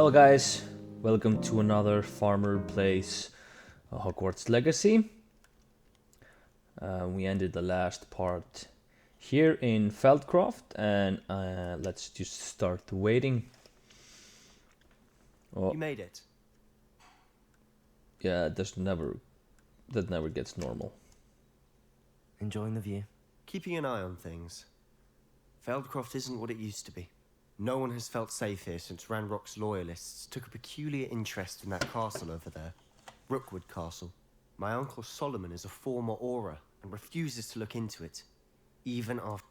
Hello guys, welcome to another Farmer Plays Hogwarts Legacy. We ended the last part here in Feldcroft and let's just start waiting. Oh, You made it. yeah, that never gets normal. Enjoying the view? Keeping an eye on things. Feldcroft isn't what it used to be. No one has felt safe here since Ranrock's loyalists took a peculiar interest in that castle over there. Rookwood Castle. My uncle Solomon is a former Auror and refuses to look into it, even after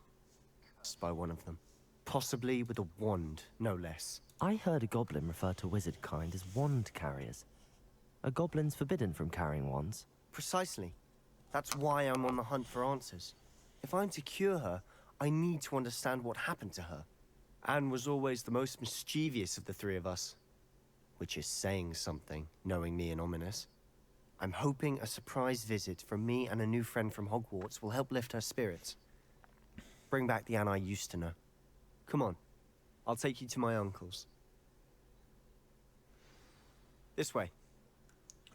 by one of them. Possibly with a wand, no less. I heard a goblin refer to wizard kind as wand carriers. Are goblins forbidden from carrying wands? Precisely. That's why I'm on the hunt for answers. If I'm to cure her, I need to understand what happened to her. Anne was always the most mischievous of the three of us. Which is saying something, knowing me and ominous. I'm hoping a surprise visit from me and a new friend from Hogwarts will help lift her spirits. Bring back the Anne I used to know. Come on, I'll take you to my uncle's. This way.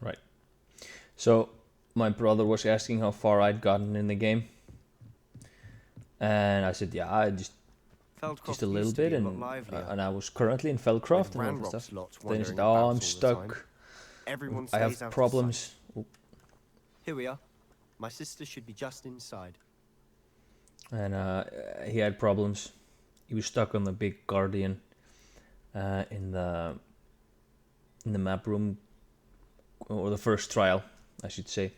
Right. So, my brother was asking how far I'd gotten in the game. And I said, yeah, I just a little bit, and I was currently in Feldcroft and all that stuff. Then he said, "Oh, I'm stuck. I have problems." Here we are. My sister should be just inside. And he had problems. He was stuck on the big guardian in the map room, or the first trial, I should say.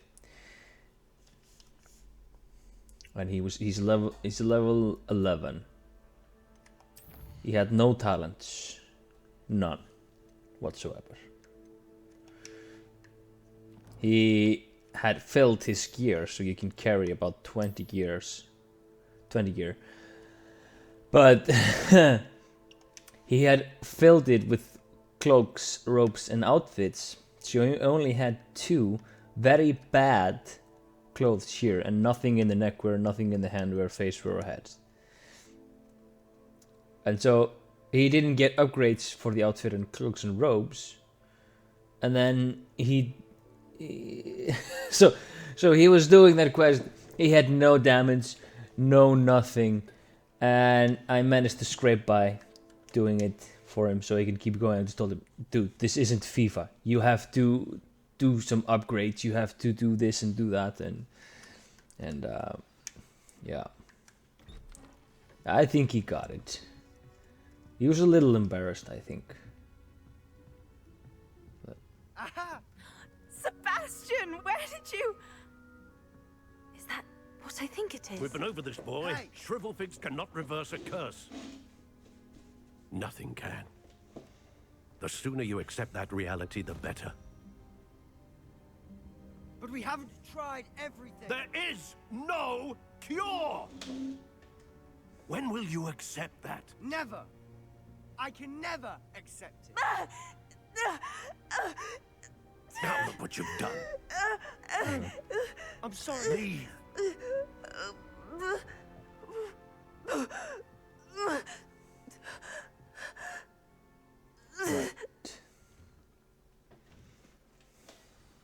And he's level 11. He had no talents, none whatsoever. He had filled his gear, so you can carry about 20 gear. But he had filled it with cloaks, ropes, and outfits, so he only had 2 very bad clothes here, and nothing in the neckwear, nothing in the handwear, facewear, or head. And so he didn't get upgrades for the outfit and cloaks and robes. And then so he was doing that quest. He had no damage, no nothing, and I managed to scrape by doing it for him so he could keep going. I just told him, dude, this isn't FIFA. You have to do some upgrades. You have to do this and do that, and yeah, I think he got it. He was a little embarrassed, I think. But... Aha! Sebastian, where did you... Is that what I think it is? We've been over this, boy. Hey. Shrivelfigs cannot reverse a curse. Nothing can. The sooner you accept that reality, the better. But we haven't tried everything. There is no cure! When will you accept that? Never. I can never accept it. Now look what you've done. I'm sorry. Leave.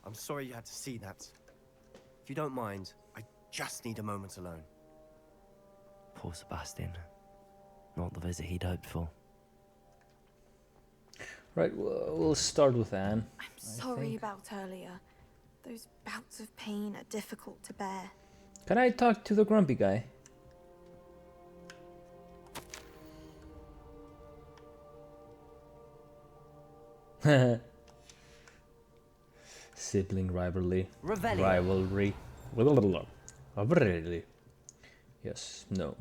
I'm sorry you had to see that. If you don't mind, I just need a moment alone. Poor Sebastian. Not the visit he'd hoped for. Right, we'll start with Anne. I'm sorry about earlier. Those bouts of pain are difficult to bear. Can I talk to the grumpy guy? Sibling rivalry. Rivalry. Rivalry. Yes, no.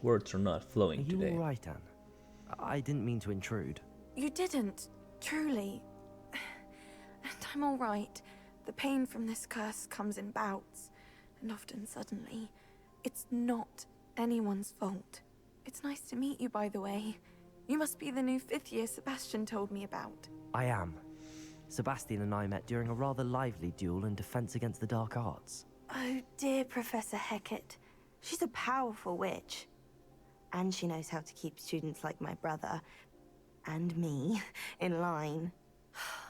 Words are not flowing Are you today. all right, Anne? I didn't mean to intrude. You didn't, truly. And I'm all right. The pain from this curse comes in bouts, and often suddenly. It's not anyone's fault. It's nice to meet you, by the way. You must be the new 5th year Sebastian told me about. I am. Sebastian and I met during a rather lively duel in defense against the dark arts. Oh, dear Professor Hecat. She's a powerful witch. And she knows how to keep students like my brother, and me in line.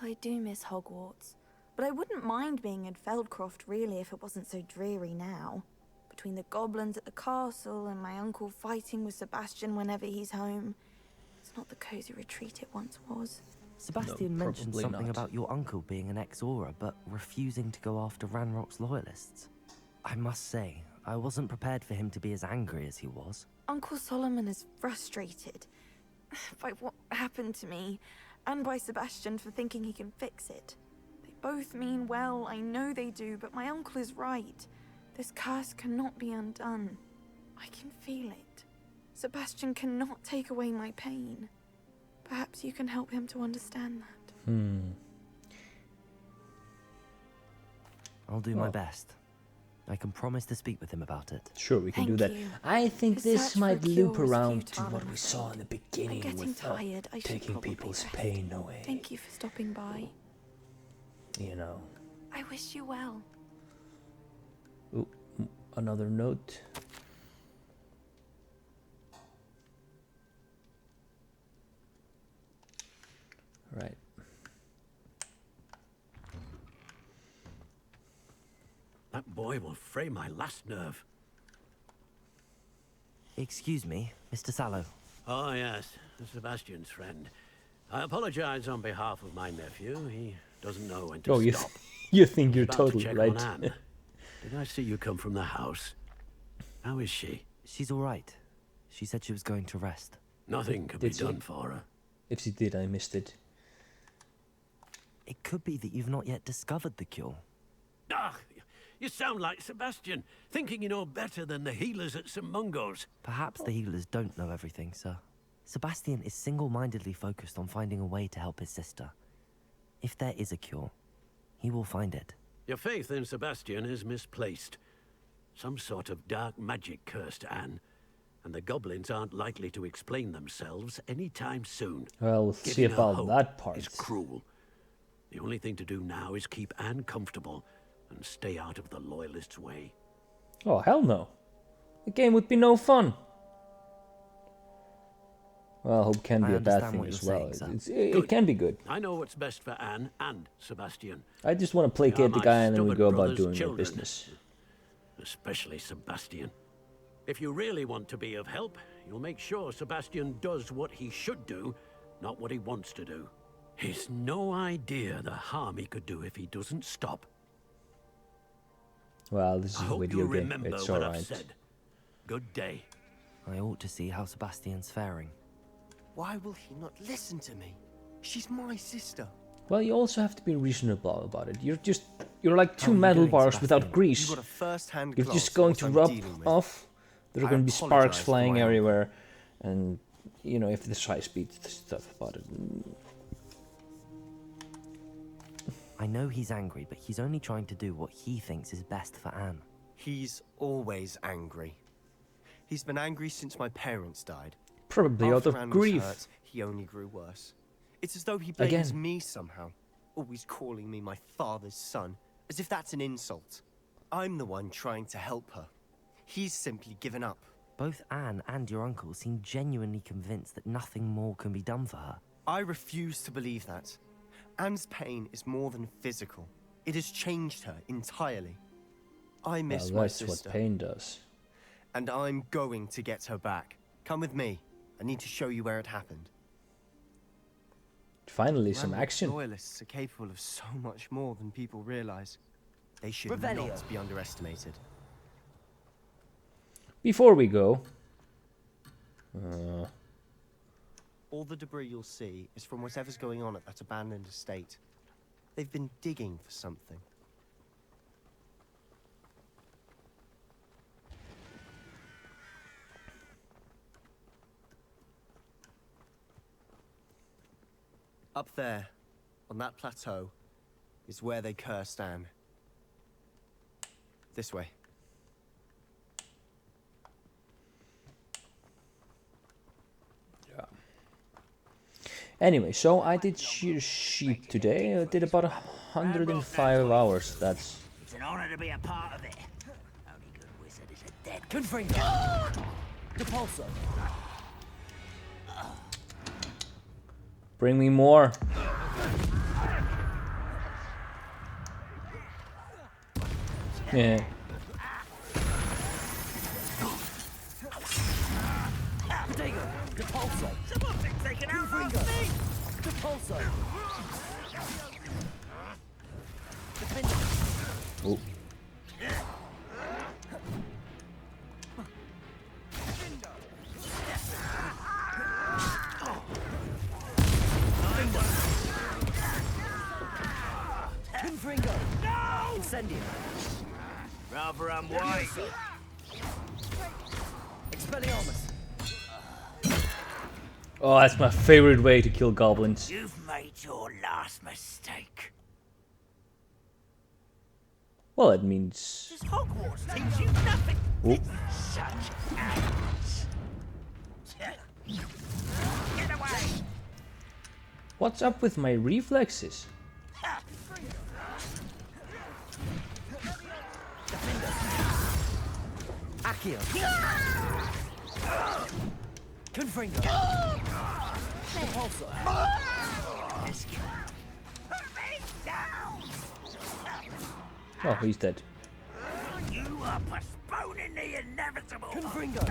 I do miss Hogwarts, but I wouldn't mind being in Feldcroft really if it wasn't so dreary now. Between the goblins at the castle and my uncle fighting with Sebastian whenever he's home, it's not the cozy retreat it once was. Sebastian mentioned probably something not. about your uncle being an ex-Auror, but refusing to go after Ranrock's loyalists. I must say, I wasn't prepared for him to be as angry as he was. Uncle Solomon is frustrated by what happened to me, and by Sebastian for thinking he can fix it. They both mean well, I know they do, but my uncle is right. This curse cannot be undone. I can feel it. Sebastian cannot take away my pain. Perhaps you can help him to understand that. I'll do my best. I can promise to speak with him about it. Sure, we can do Thank that. you. I think The this search for might a cure loop is around to futile, what I'm we saw afraid. in the I'm beginning getting with tired. I should taking probably people's rest. pain away. Thank you for stopping by. You know. I wish you well. Ooh, another note. Right. That boy will fray my last nerve. Excuse me, Mr. Sallow. Oh, yes, Sebastian's friend. I apologize on behalf of my nephew. He doesn't know when to Oh, you, stop. you think you're About to totally check right. on Anne. Did I see you come from the house? How is she? She's all right. She said she was going to rest. Nothing can be Did she? done for her. If she did, I missed it. It could be that you've not yet discovered the cure. Ah, you sound like Sebastian, thinking you know better than the healers at St. Mungo's. Perhaps the healers don't know everything, sir. Sebastian is single-mindedly focused on finding a way to help his sister. If there is a cure, he will find it. Your faith in Sebastian is misplaced. Some sort of dark magic cursed Anne, and the goblins aren't likely to explain themselves anytime soon. Well, we'll see Giving her about hope that part. is cruel. The only thing to do now is keep Anne comfortable and stay out of the Loyalists' way. Oh, hell no. The game would be no fun. Well, hope can be I a bad understand thing what as you're well. saying, sir. It can be good. I know what's best for Anne and Sebastian, I just want to They are placate the my guy and then we stubborn go about brother's doing our children. business. especially Sebastian. If you really want to be of help, you'll make sure Sebastian does what he should do, not what he wants to do. He's no idea the harm he could do if he doesn't stop. Well, this is I a hope video you game. remember It's what I've alright. said. Good day. I ought to see how Sebastian's faring. Why will he not listen to me? She's my sister. Well, you also have to be reasonable about it. You're like two are you metal doing, bars Sebastian? without grease. You got a first-hand You're glance just at going what to I'm rub dealing with. off. There are I going to be sparks apologize for flying my uncle. everywhere, and you know if the try speed stuff about it. I know he's angry, but he's only trying to do what he thinks is best for Anne. He's always angry. He's been angry since my parents died. Probably out After of Anne was grief. hurt, he only grew worse. It's as though he blames Again. me somehow, always calling me my father's son, as if that's an insult. I'm the one trying to help her. He's simply given up. Both Anne and your uncle seem genuinely convinced that nothing more can be done for her. I refuse to believe that. Anne's pain is more than physical. It has changed her entirely. I miss Well, my that's sister, what pain does. and I'm going to get her back. Come with me. I need to show you where it happened. Finally, some Ranrock's action. Loyalists are capable of so much more than people realize. They should Revelio. not be underestimated. Before we go, All the debris you'll see is from whatever's going on at that abandoned estate. They've been digging for something. Up there, on that plateau, is where they cursed Anne. This way. anyway, so I did shear sheep today. I did about 105 hours. That's It's an honor to be a part of it. Only good wizard is a dead. Confringo! Depulso! Bring me more. Yeah. Oh. Rather unwise. Oh, that's my favorite way to kill goblins. You've made your last mistake. Well, it means... Does Hogwarts teach you nothing? Oh. Such arrogance. Get away! What's up with my reflexes? Accio. Confringo. Repulsor. Oh, he's dead. You are postponing the inevitable. Confringo.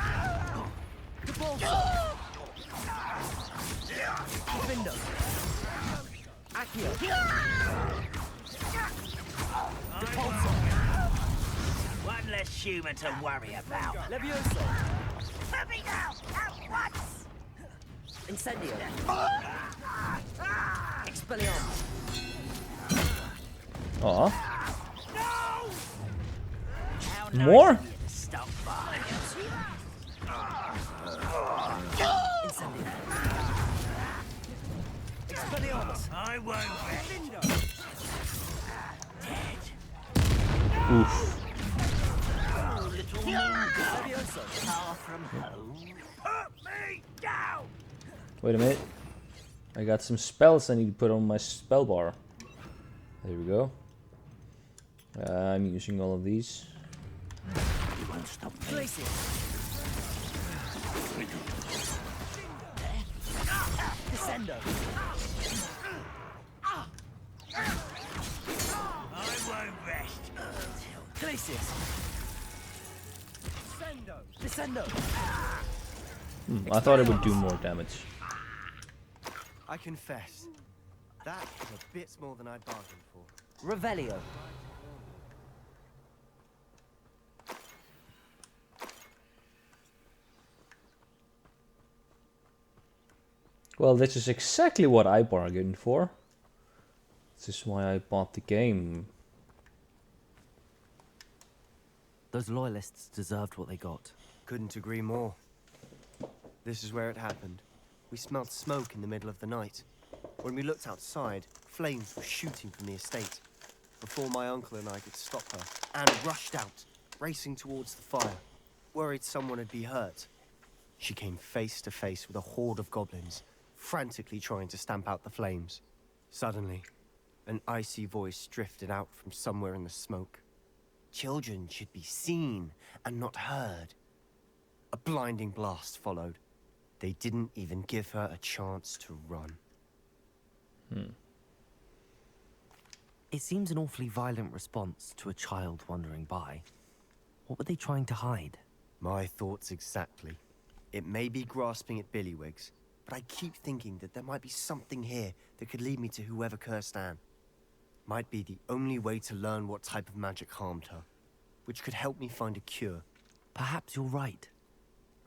Repulsor. Defendo. Accio. Repulsor. One less human to worry about. Levioso. Let me go at once. Incendio. Expelliarmus. Aw. How More? nice of you to stop by. Incendio. Expelliarmus. I won't rest. Dead. Oof. Oh, little Mooncalf. Levioso. Far from home. Put me down. Wait a minute. I got some spells I need to put on my spell bar. There we go. I'm using all of these. You won't stop me. Glacier. Descendo. I won't rest until Glacius. Descendo. I thought it would do more damage. I confess, that was a bit more than I bargained for. Revelio. Well, this is exactly what I bargained for. This is why I bought the game. Those loyalists deserved what they got. Couldn't agree more. This is where it happened. We smelled smoke in the middle of the night. When we looked outside, flames were shooting from the estate. Before my uncle and I could stop her, Anne rushed out, racing towards the fire, worried someone would be hurt. She came face to face with a horde of goblins, frantically trying to stamp out the flames. Suddenly, an icy voice drifted out from somewhere in the smoke. Children should be seen and not heard. A blinding blast followed. They didn't even give her a chance to run. It seems an awfully violent response to a child wandering by. What were they trying to hide? My thoughts exactly. It may be grasping at Billywigs, but I keep thinking that there might be something here that could lead me to whoever cursed Anne. Might be the only way to learn what type of magic harmed her, which could help me find a cure. Perhaps you're right.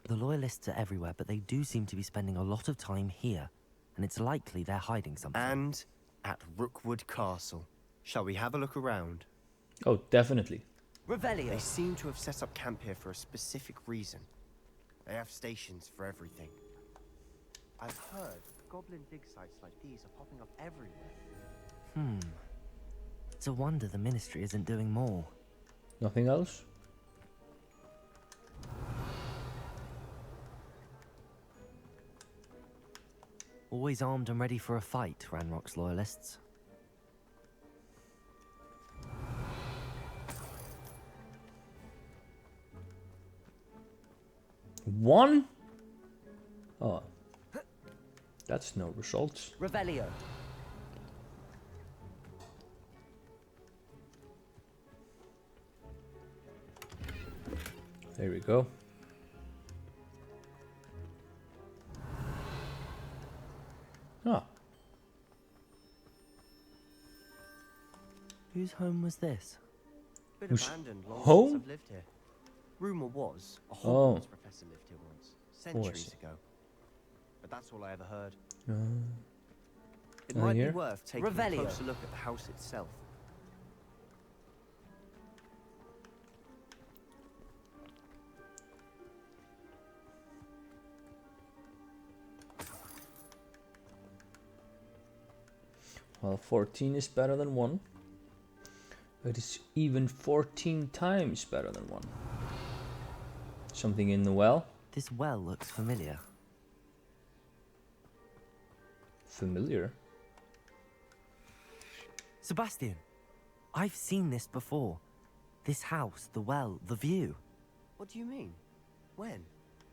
The loyalists are everywhere, but they do seem to be spending a lot of time here, and it's likely they're hiding something. And at Rookwood Castle. Shall we have a look around? Oh, definitely. Revelio. They seem to have set up camp here for a specific reason. They have stations for everything. I've heard goblin dig sites like these are popping up everywhere. It's a wonder the Ministry isn't doing more. Nothing else? Always armed and ready for a fight, Ranrock's loyalists. One? Oh. That's no results. Revelio. There we go. Ah, Whose home was this? Been Who's abandoned long home? since I've lived here. Rumor was a Oh. Hogwarts professor lived here once, I centuries see. ago. But that's all I ever heard. uh, It Ah, might here? be worth taking Revelio. a closer look at the house itself. well, 14 is better than 1. But it's even 14 times better than 1. Something in the well? This well looks familiar. Familiar. Sebastian, I've seen this before. This house, the well, the view. What do you mean? When?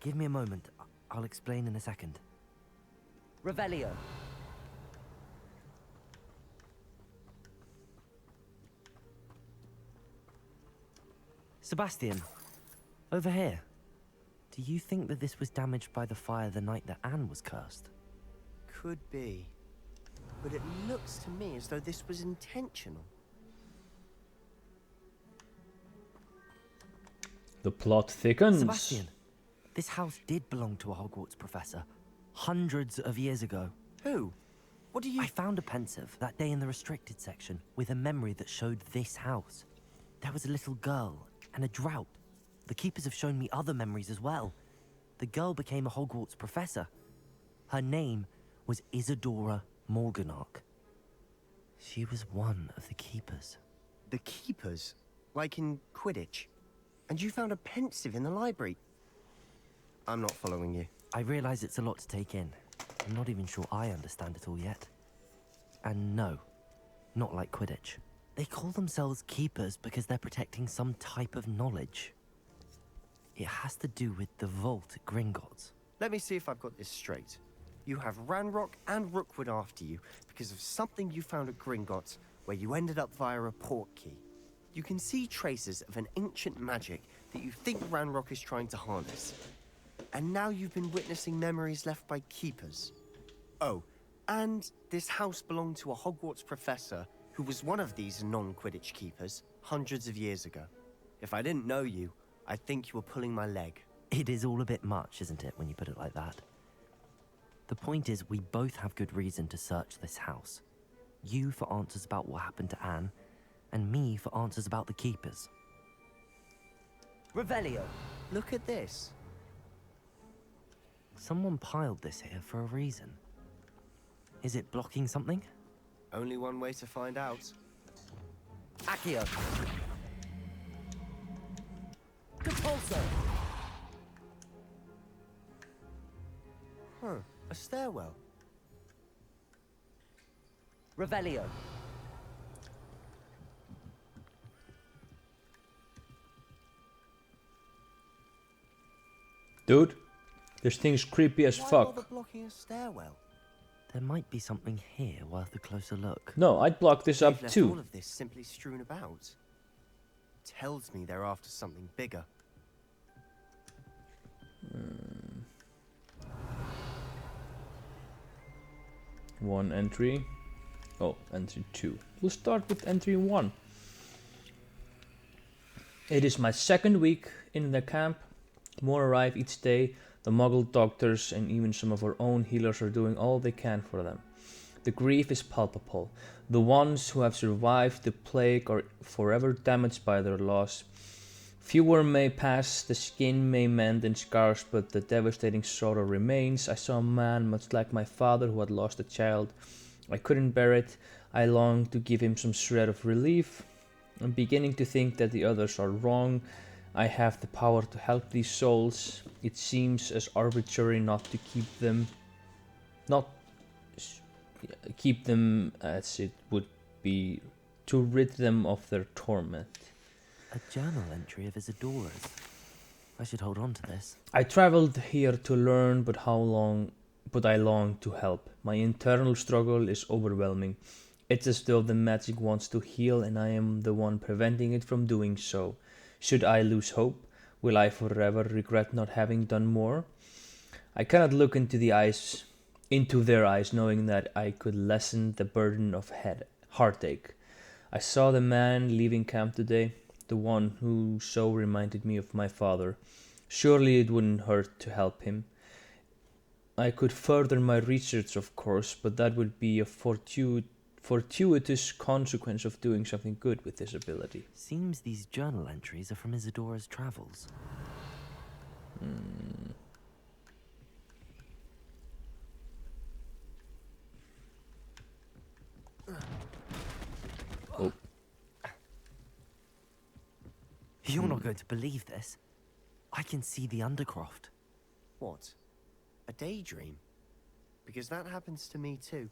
Give me a moment. I'll explain in a second. Revelio. Sebastian, over here. Do you think that this was damaged by the fire the night that Anne was cursed? Could be. But it looks to me as though this was intentional. The plot thickens. Sebastian, this house did belong to a Hogwarts professor. Hundreds of years ago. Who? What do you... I found a pensive that day in the restricted section with a memory that showed this house. There was a little girl and a drought. The keepers have shown me other memories as well. The girl became a Hogwarts professor. Her name was Isadora Morganach. She was one of the keepers. The keepers? Like in Quidditch? And you found a pensive in the library? I'm not following you. I realize it's a lot to take in. I'm not even sure I understand it all yet. And no, not like Quidditch. They call themselves keepers because they're protecting some type of knowledge. It has to do with the vault at Gringotts. Let me see if I've got this straight. You have Ranrock and Rookwood after you because of something you found at Gringotts where you ended up via a portkey. You can see traces of an ancient magic that you think Ranrock is trying to harness. And now you've been witnessing memories left by keepers. Oh, and this house belonged to a Hogwarts professor who was one of these non-Quidditch keepers hundreds of years ago. If I didn't know you, I'd think you were pulling my leg. It is all a bit much, isn't it, when you put it like that? The point is, we both have good reason to search this house. You for answers about what happened to Anne, and me for answers about the keepers. Revelio. Look at this. Someone piled this here for a reason. Is it blocking something? Only one way to find out. Accio. Compulso. Huh, a stairwell. Revelio. Dude, this thing's creepy as Why fuck. bother blocking a stairwell? There might be something here worth a closer look. No, I'd block this They've up left all too. of this simply strewn about. Tells me they're after something bigger. One entry. Oh, entry 2. We'll start with entry 1. It is my second week in the camp. More arrive each day. The Muggle doctors and even some of our own healers are doing all they can for them. The grief is palpable. The ones who have survived the plague are forever damaged by their loss. Fewer may pass, the skin may mend in scars, but the devastating sorrow remains. I saw a man much like my father who had lost a child. I couldn't bear it. I longed to give him some shred of relief. I'm beginning to think that the others are wrong. I have the power to help these souls. It seems as arbitrary not to keep them as it would be to rid them of their torment. A journal entry of Isadora's. I should hold on to this. I traveled here to learn, but how long but I long to help. My internal struggle is overwhelming. It's as though the magic wants to heal and I am the one preventing it from doing so. Should I lose hope? Will I forever regret not having done more? I cannot look into their eyes knowing that I could lessen the burden of heartache. I saw the man leaving camp today, the one who so reminded me of my father. Surely it wouldn't hurt to help him. I could further my research, of course, but that would be a fortuitous consequence of doing something good with this ability. Seems these journal entries are from Isadora's travels. Oh, You're not going to believe this. I can see the Undercroft. What? A daydream? Because that happens to me too.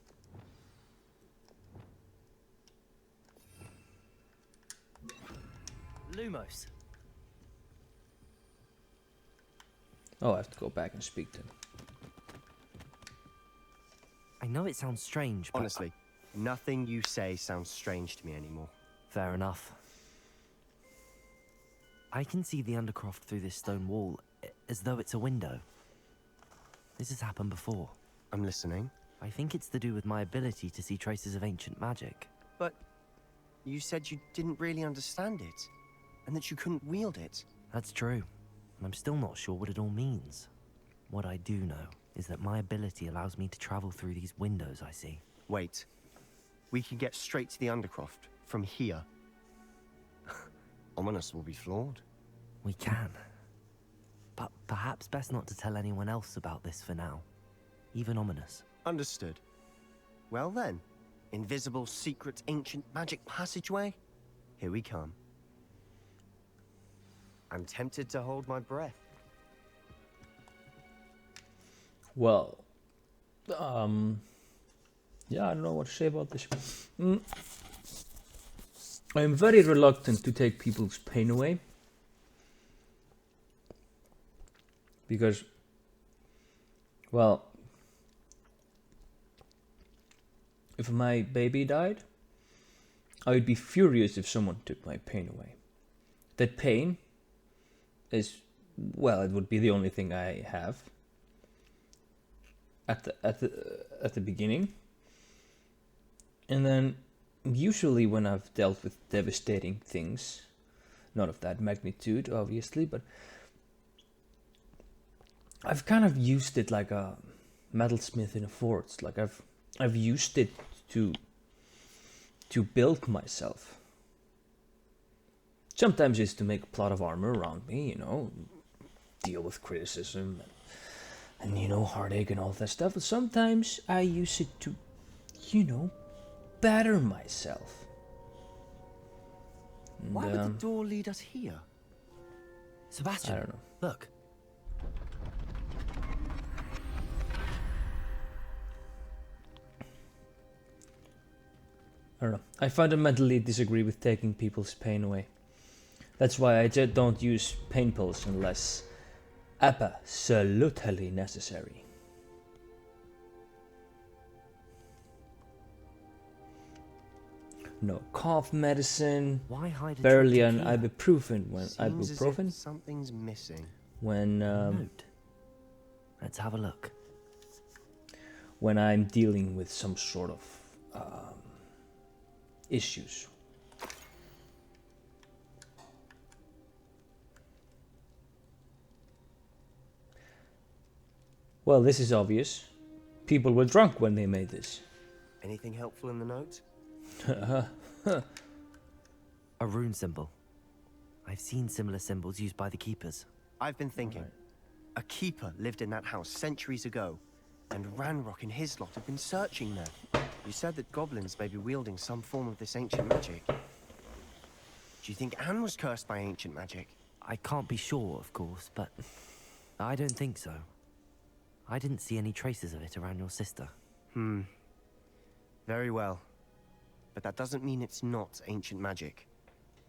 Lumos. oh, I have to go back and speak to him. I know it sounds strange, but... Honestly, nothing you say sounds strange to me anymore. Fair enough. I can see the Undercroft through this stone wall, as though it's a window. This has happened before. I'm listening. I think it's to do with my ability to see traces of ancient magic. But you said you didn't really understand it, and that you couldn't wield it. That's true. And I'm still not sure what it all means. What I do know is that my ability allows me to travel through these windows I see. Wait. We can get straight to the Undercroft from here. Ominous will be flawed. We can. But perhaps best not to tell anyone else about this for now. Even Ominous. Understood. Well then, invisible, secret, ancient magic passageway? Here we come. I'm tempted to hold my breath. Well, yeah, I don't know what to say about this. I am very reluctant to take people's pain away. Because, well, if my baby died, I would be furious if someone took my pain away. That pain is, well, it would be the only thing I have at the beginning. And then usually when I've dealt with devastating things, not of that magnitude obviously, but I've kind of used it like a metalsmith in a forge. Like I've used it to build myself. Sometimes it's to make a plot of armor around me, you know, deal with criticism and you know, heartache and all that stuff. But sometimes I use it to, you know, better myself. And, Why would the door lead us here? Sebastian, I don't know. look. I don't know. I fundamentally disagree with taking people's pain away. That's why I just don't use pain pills unless absolutely necessary. No cough medicine. Why hide a Barely an triptych ibuprofen when Seems as if something's missing. when here? Note. Let's have a look. when I'm dealing with some sort of issues. Well, this is obvious. People were drunk when they made this. Anything helpful in the note? A rune symbol. I've seen similar symbols used by the keepers. I've been thinking. A keeper lived in that house centuries ago, and Ranrock and his lot have been searching there. You said that goblins may be wielding some form of this ancient magic. Do you think Anne was cursed by ancient magic? I can't be sure, of course, but I don't think so. I didn't see any traces of it around your sister. Very well. But that doesn't mean it's not ancient magic.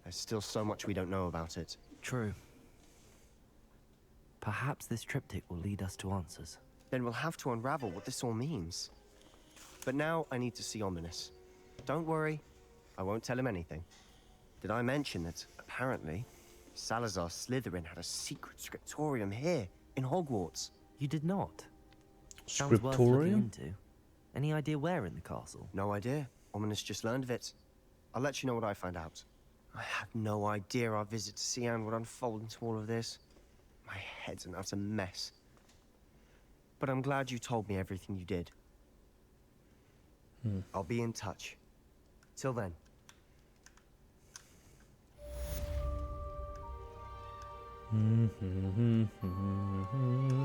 There's still so much we don't know about it. True. Perhaps this triptych will lead us to answers. Then we'll have to unravel what this all means. But now I need to see Ominous. Don't worry, I won't tell him anything. Did I mention that, apparently, Salazar Slytherin had a secret scriptorium here, in Hogwarts? You did not. Sounds worth looking Scriptorium? into. Any idea where in the castle? No idea. Ominous just learned of it. I'll let you know what I find out. I had no idea our visit to Cian would unfold into all of this. My head's an utter mess. But I'm glad you told me everything you did. I'll be in touch. Till then.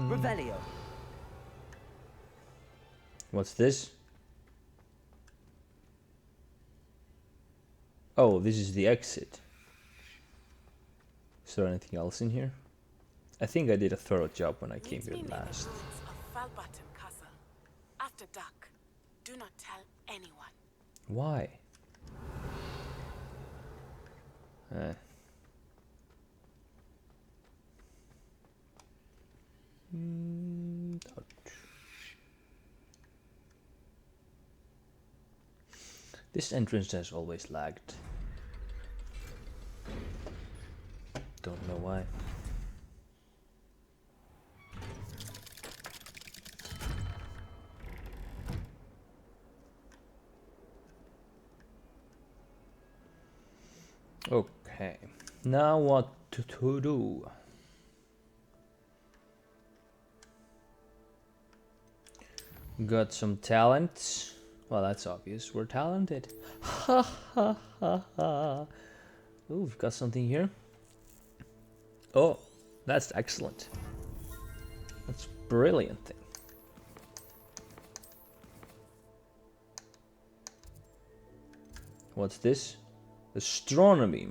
Revelio. What's this? Oh, this is the exit. Is there anything else in here? I think I did a thorough job when I came here last. Castle. After dark. Do not tell anyone. Why? Ouch. This entrance has always lagged. Don't know why. Okay, now what to do? Got some talent. Well, that's obvious. We're talented. Ha ha ha ha. Ooh, we've got something here. Oh, that's excellent. That's brilliant thing. What's this? Astronomy.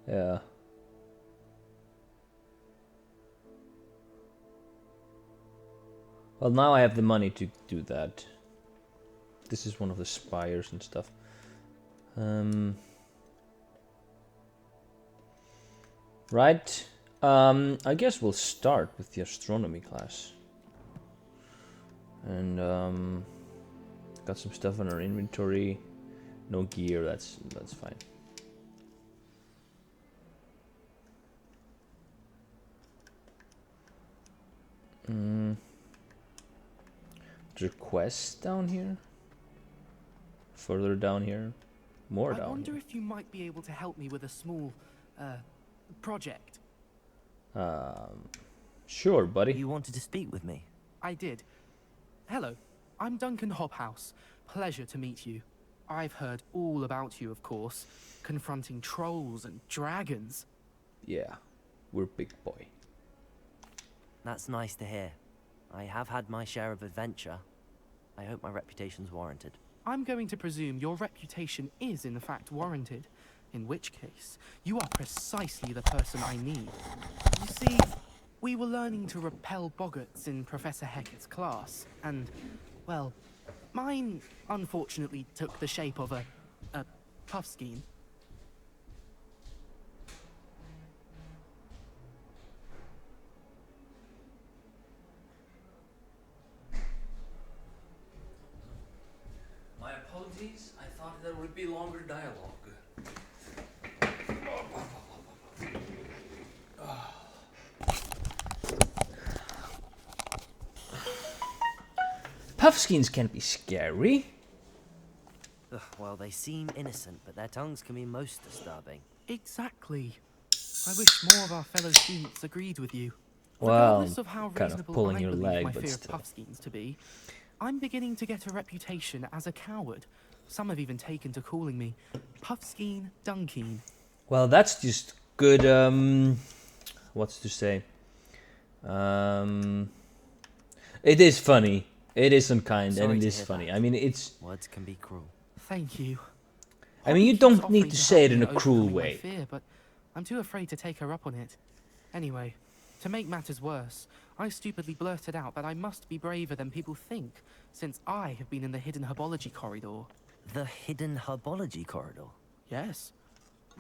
Yeah. Well, now I have the money to do that. This is one of the spires and stuff. Right. I guess we'll start with the astronomy class. And got some stuff in our inventory. No gear. That's fine. There's quests down here. Further down here. More down I wonder here. if you might be able to help me with a small, project. Sure, buddy. You wanted to speak with me? I did. Hello, I'm Duncan Hobhouse. Pleasure to meet you. I've heard all about you, of course, confronting trolls and dragons. Yeah, we're big boy. That's nice to hear. I have had my share of adventure. I hope my reputation's warranted. I'm going to presume your reputation is in fact warranted, in which case, you are precisely the person I need. You see, we were learning to repel boggarts in Professor Hecat's class, and, well, mine unfortunately took the shape of a puffskein. My apologies, I thought there would be longer dialogue. Puffskeins can be scary. Ugh, well, they seem innocent, but their tongues can be most disturbing. Exactly. I wish more of our fellow students agreed with you. Well, Regardless of how kind of reasonable pulling I your believe leg, my but fear still. of puffskeins to be, I'm beginning to get a reputation as a coward. Some have even taken to calling me Puffskein Dunkeen. Well, that's just good, what's to say? It is funny. It is unkind, Sorry and it to is hear funny. that. I mean, it's... Words can be cruel. Thank you. I mean, you Holly keeps don't need offering to help say it me in a cruel overcoming my way. Fear, but I'm too afraid to take her up on it. Anyway, to make matters worse, I stupidly blurted out that I must be braver than people think, since I have been in the hidden herbology corridor. The hidden herbology corridor? Yes.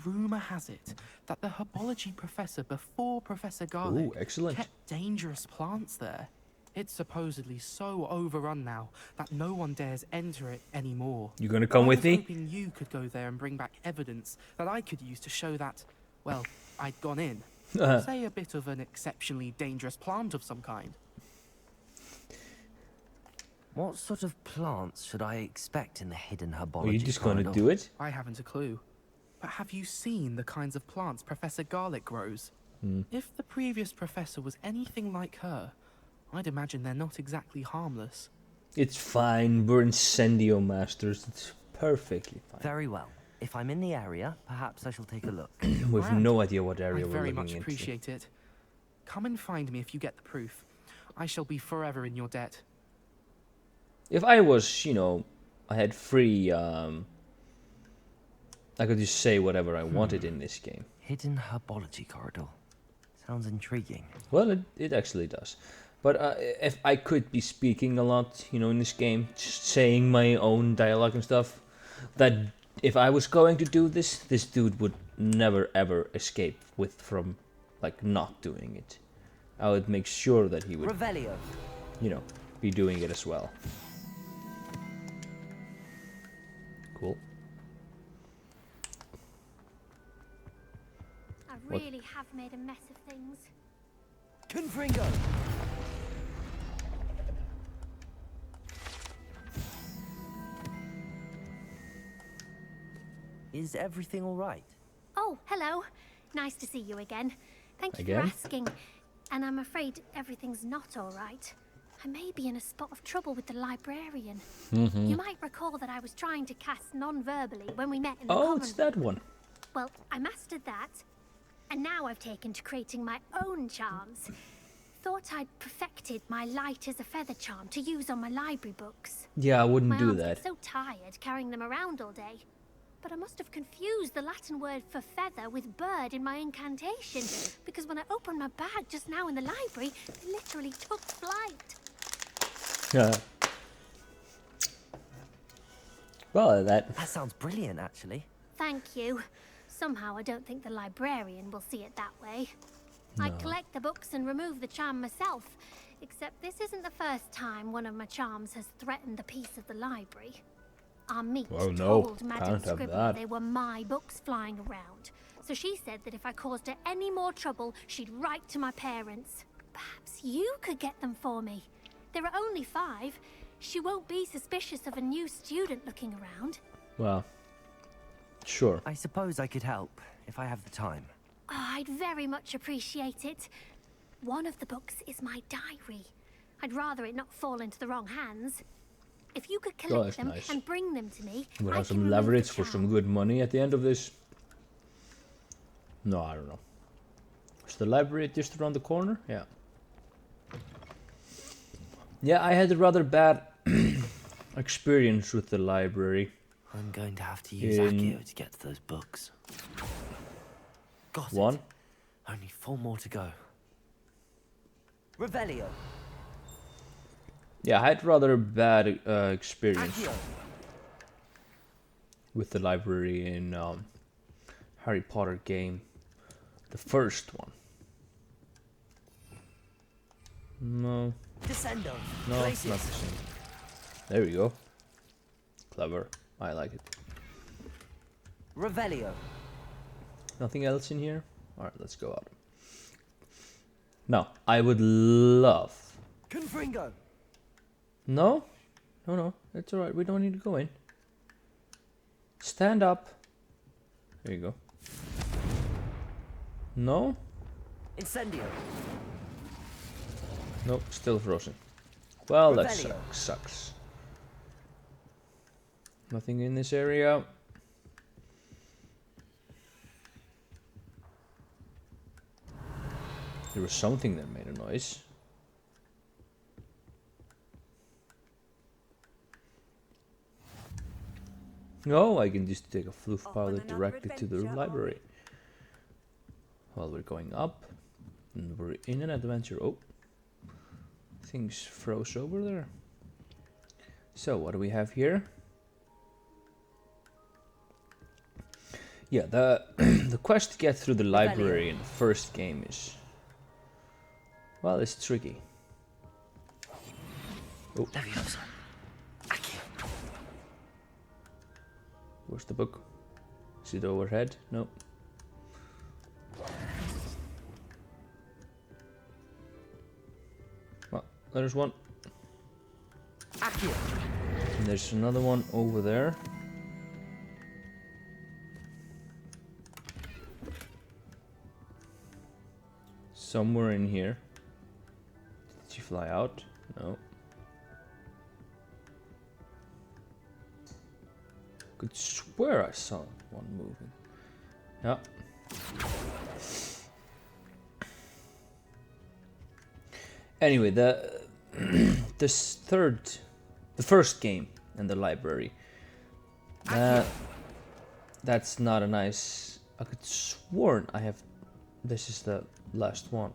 Rumor has it that the herbology professor before Professor Garlick Ooh, excellent. kept dangerous plants there. It's supposedly so overrun now that no one dares enter it anymore. You gonna come with me? I was hoping you could go there and bring back evidence that I could use to show that, well, I'd gone in. Say a bit of an exceptionally dangerous plant of some kind. What sort of plants should I expect in the hidden herbology Are you just gonna corridor? do it? I haven't a clue. But have you seen the kinds of plants Professor Garlick grows? If the previous professor was anything like her, I'd imagine they're not exactly harmless. It's fine. We're Incendio Masters. It's perfectly fine. Very well. If I'm in the area, perhaps I shall take a look. We've Grand. no idea what area I we're very looking much into. appreciate it. Come and find me if you get the proof. I shall be forever in your debt. If I was, you know, I had free, I could just say whatever I wanted in this game. Hidden herbology corridor. Sounds intriguing. Well, it actually does. But if I could be speaking a lot, you know, in this game, just saying my own dialogue and stuff, that if I was going to do this, this dude would never ever escape from, like, not doing it. I would make sure that he would, Revelio. you know, be doing it as well. Cool. I really have made a mess of things. Confringo! Is everything all right? Oh, hello. Nice to see you again. Thank you Again? for asking. And I'm afraid everything's not all right. I may be in a spot of trouble with the librarian. You might recall that I was trying to cast non-verbally when we met in the Oh, common it's that room. one. Well, I mastered that. And now I've taken to creating my own charms. Thought I'd perfected my light as a feather charm to use on my library books. Yeah, I wouldn't My do arms that. get so tired carrying them around all day. But I must have confused the Latin word for feather with bird in my incantation, because when I opened my bag just now in the library, it literally took flight. Yeah. Well, That sounds brilliant, actually. Thank you. Somehow I don't think the librarian will see it that way. I collect the books and remove the charm myself, except this isn't the first time one of my charms has threatened the peace of the library. Our meet Oh, no. told Madame Can't have Scribbler that. they were my books flying around. So she said that if I caused her any more trouble, she'd write to my parents. Perhaps you could get them for me. There are only 5. She won't be suspicious of a new student looking around. well, sure. I suppose I could help, if I have the time. Oh, I'd very much appreciate it. One of the books is my diary. I'd rather it not fall into the wrong hands. If you could collect that's them nice. and bring them to me, We'll I have can some remove the leverage for charm. some good money at the end of this. No, I don't know. Is the library just around the corner? Yeah. Yeah, I had a rather bad experience with the library. I'm going to have to use In- Accio to get to those books. Got One. it. Only 4 more to go. Revelio. Yeah, I had rather bad experience Accio. with the library in Harry Potter game, the first one. No, Descendo. no, Glacius. not the same. There we go. Clever. I like it. Revelio. Nothing else in here? Alright, let's go out. Now, I would love... Confringo. No? No, it's alright. We don't need to go in. Stand up. There you go. No? Incendio. Nope, still frozen. Well, that Revelio. sucks. Nothing in this area. There was something that made a noise. No, I can just take a floof pilot directly to the library. Well, we're going up. And we're in an adventure. Oh. Things froze over there. So what do we have here? Yeah, the the quest to get through the library in the first game is, well, it's tricky. Oh. Where's the book? Is it overhead? No. Well, there's one. And there's another one over there. Somewhere in here. Did she fly out? No. Could swear I saw one moving. Yeah. Anyway, the first game in the library. That's not a nice. I could sworn I have. This is the last one.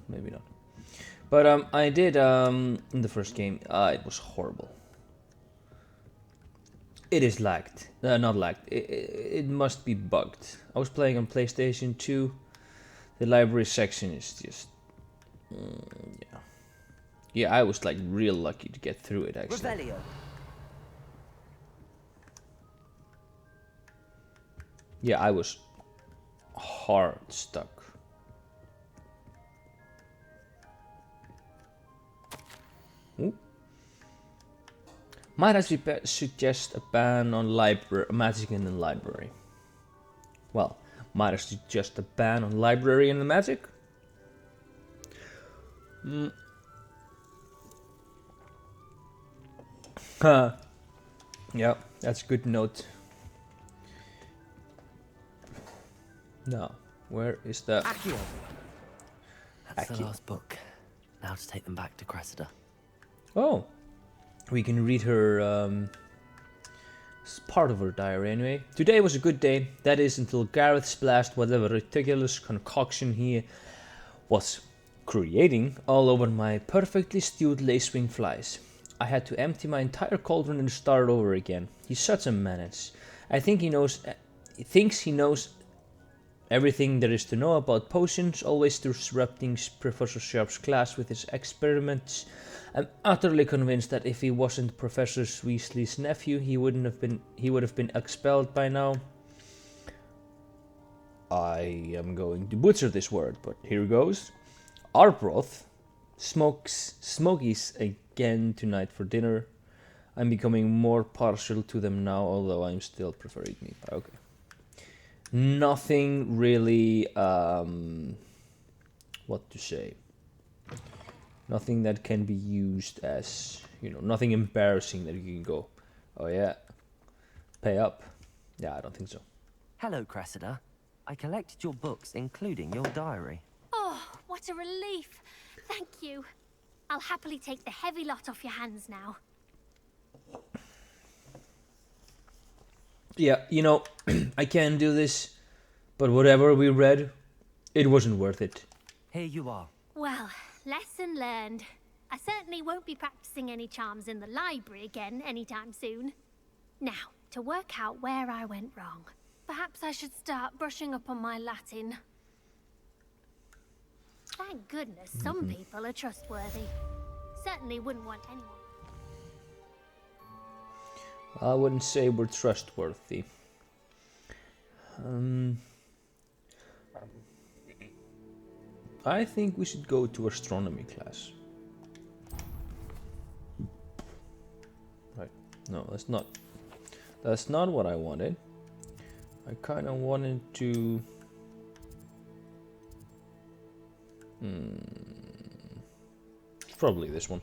Maybe not. But I did in the first game. It was horrible. It is lagged. Not lagged. It must be bugged. I was playing on PlayStation 2. The library section is just yeah. Yeah, I was like real lucky to get through it actually. Revelio. Yeah, I was hard stuck. Ooh. Might actually suggest a ban on magic in the library. Well, might I suggest a ban on library and the magic? Yeah, that's a good note. Now, where is the... That's the last book. Now to take them back to Cressida. Oh, we can read her... it's part of her diary anyway. Today was a good day. That is until Gareth splashed whatever ridiculous concoction he was creating all over my perfectly stewed lacewing flies. I had to empty my entire cauldron and start over again. He's such a menace. I think he thinks he knows everything there is to know about potions, always disrupting Professor Sharp's class with his experiments. I'm utterly convinced that if he wasn't Professor Weasley's nephew, he would have been expelled by now. I am going to butcher this word, but here goes. Arbroath smokies again tonight for dinner. I'm becoming more partial to them now, although I'm still preferring meat. Okay. Nothing really, what to say. Nothing that can be used as, nothing embarrassing that you can go, oh yeah, pay up. Yeah, I don't think so. Hello, Cressida. I collected your books, including your diary. Oh, what a relief. Thank you. I'll happily take the heavy lot off your hands now. Yeah, I can do this, but whatever we read, it wasn't worth it. Here you are. Well, lesson learned. I certainly won't be practicing any charms in the library again anytime soon. Now, to work out where I went wrong. Perhaps I should start brushing up on my Latin. Thank goodness some people are trustworthy. Certainly wouldn't want anyone. I wouldn't say we're trustworthy. I think we should go to astronomy class. Right. No, that's not. That's not what I wanted. I kind of wanted to... Probably this one.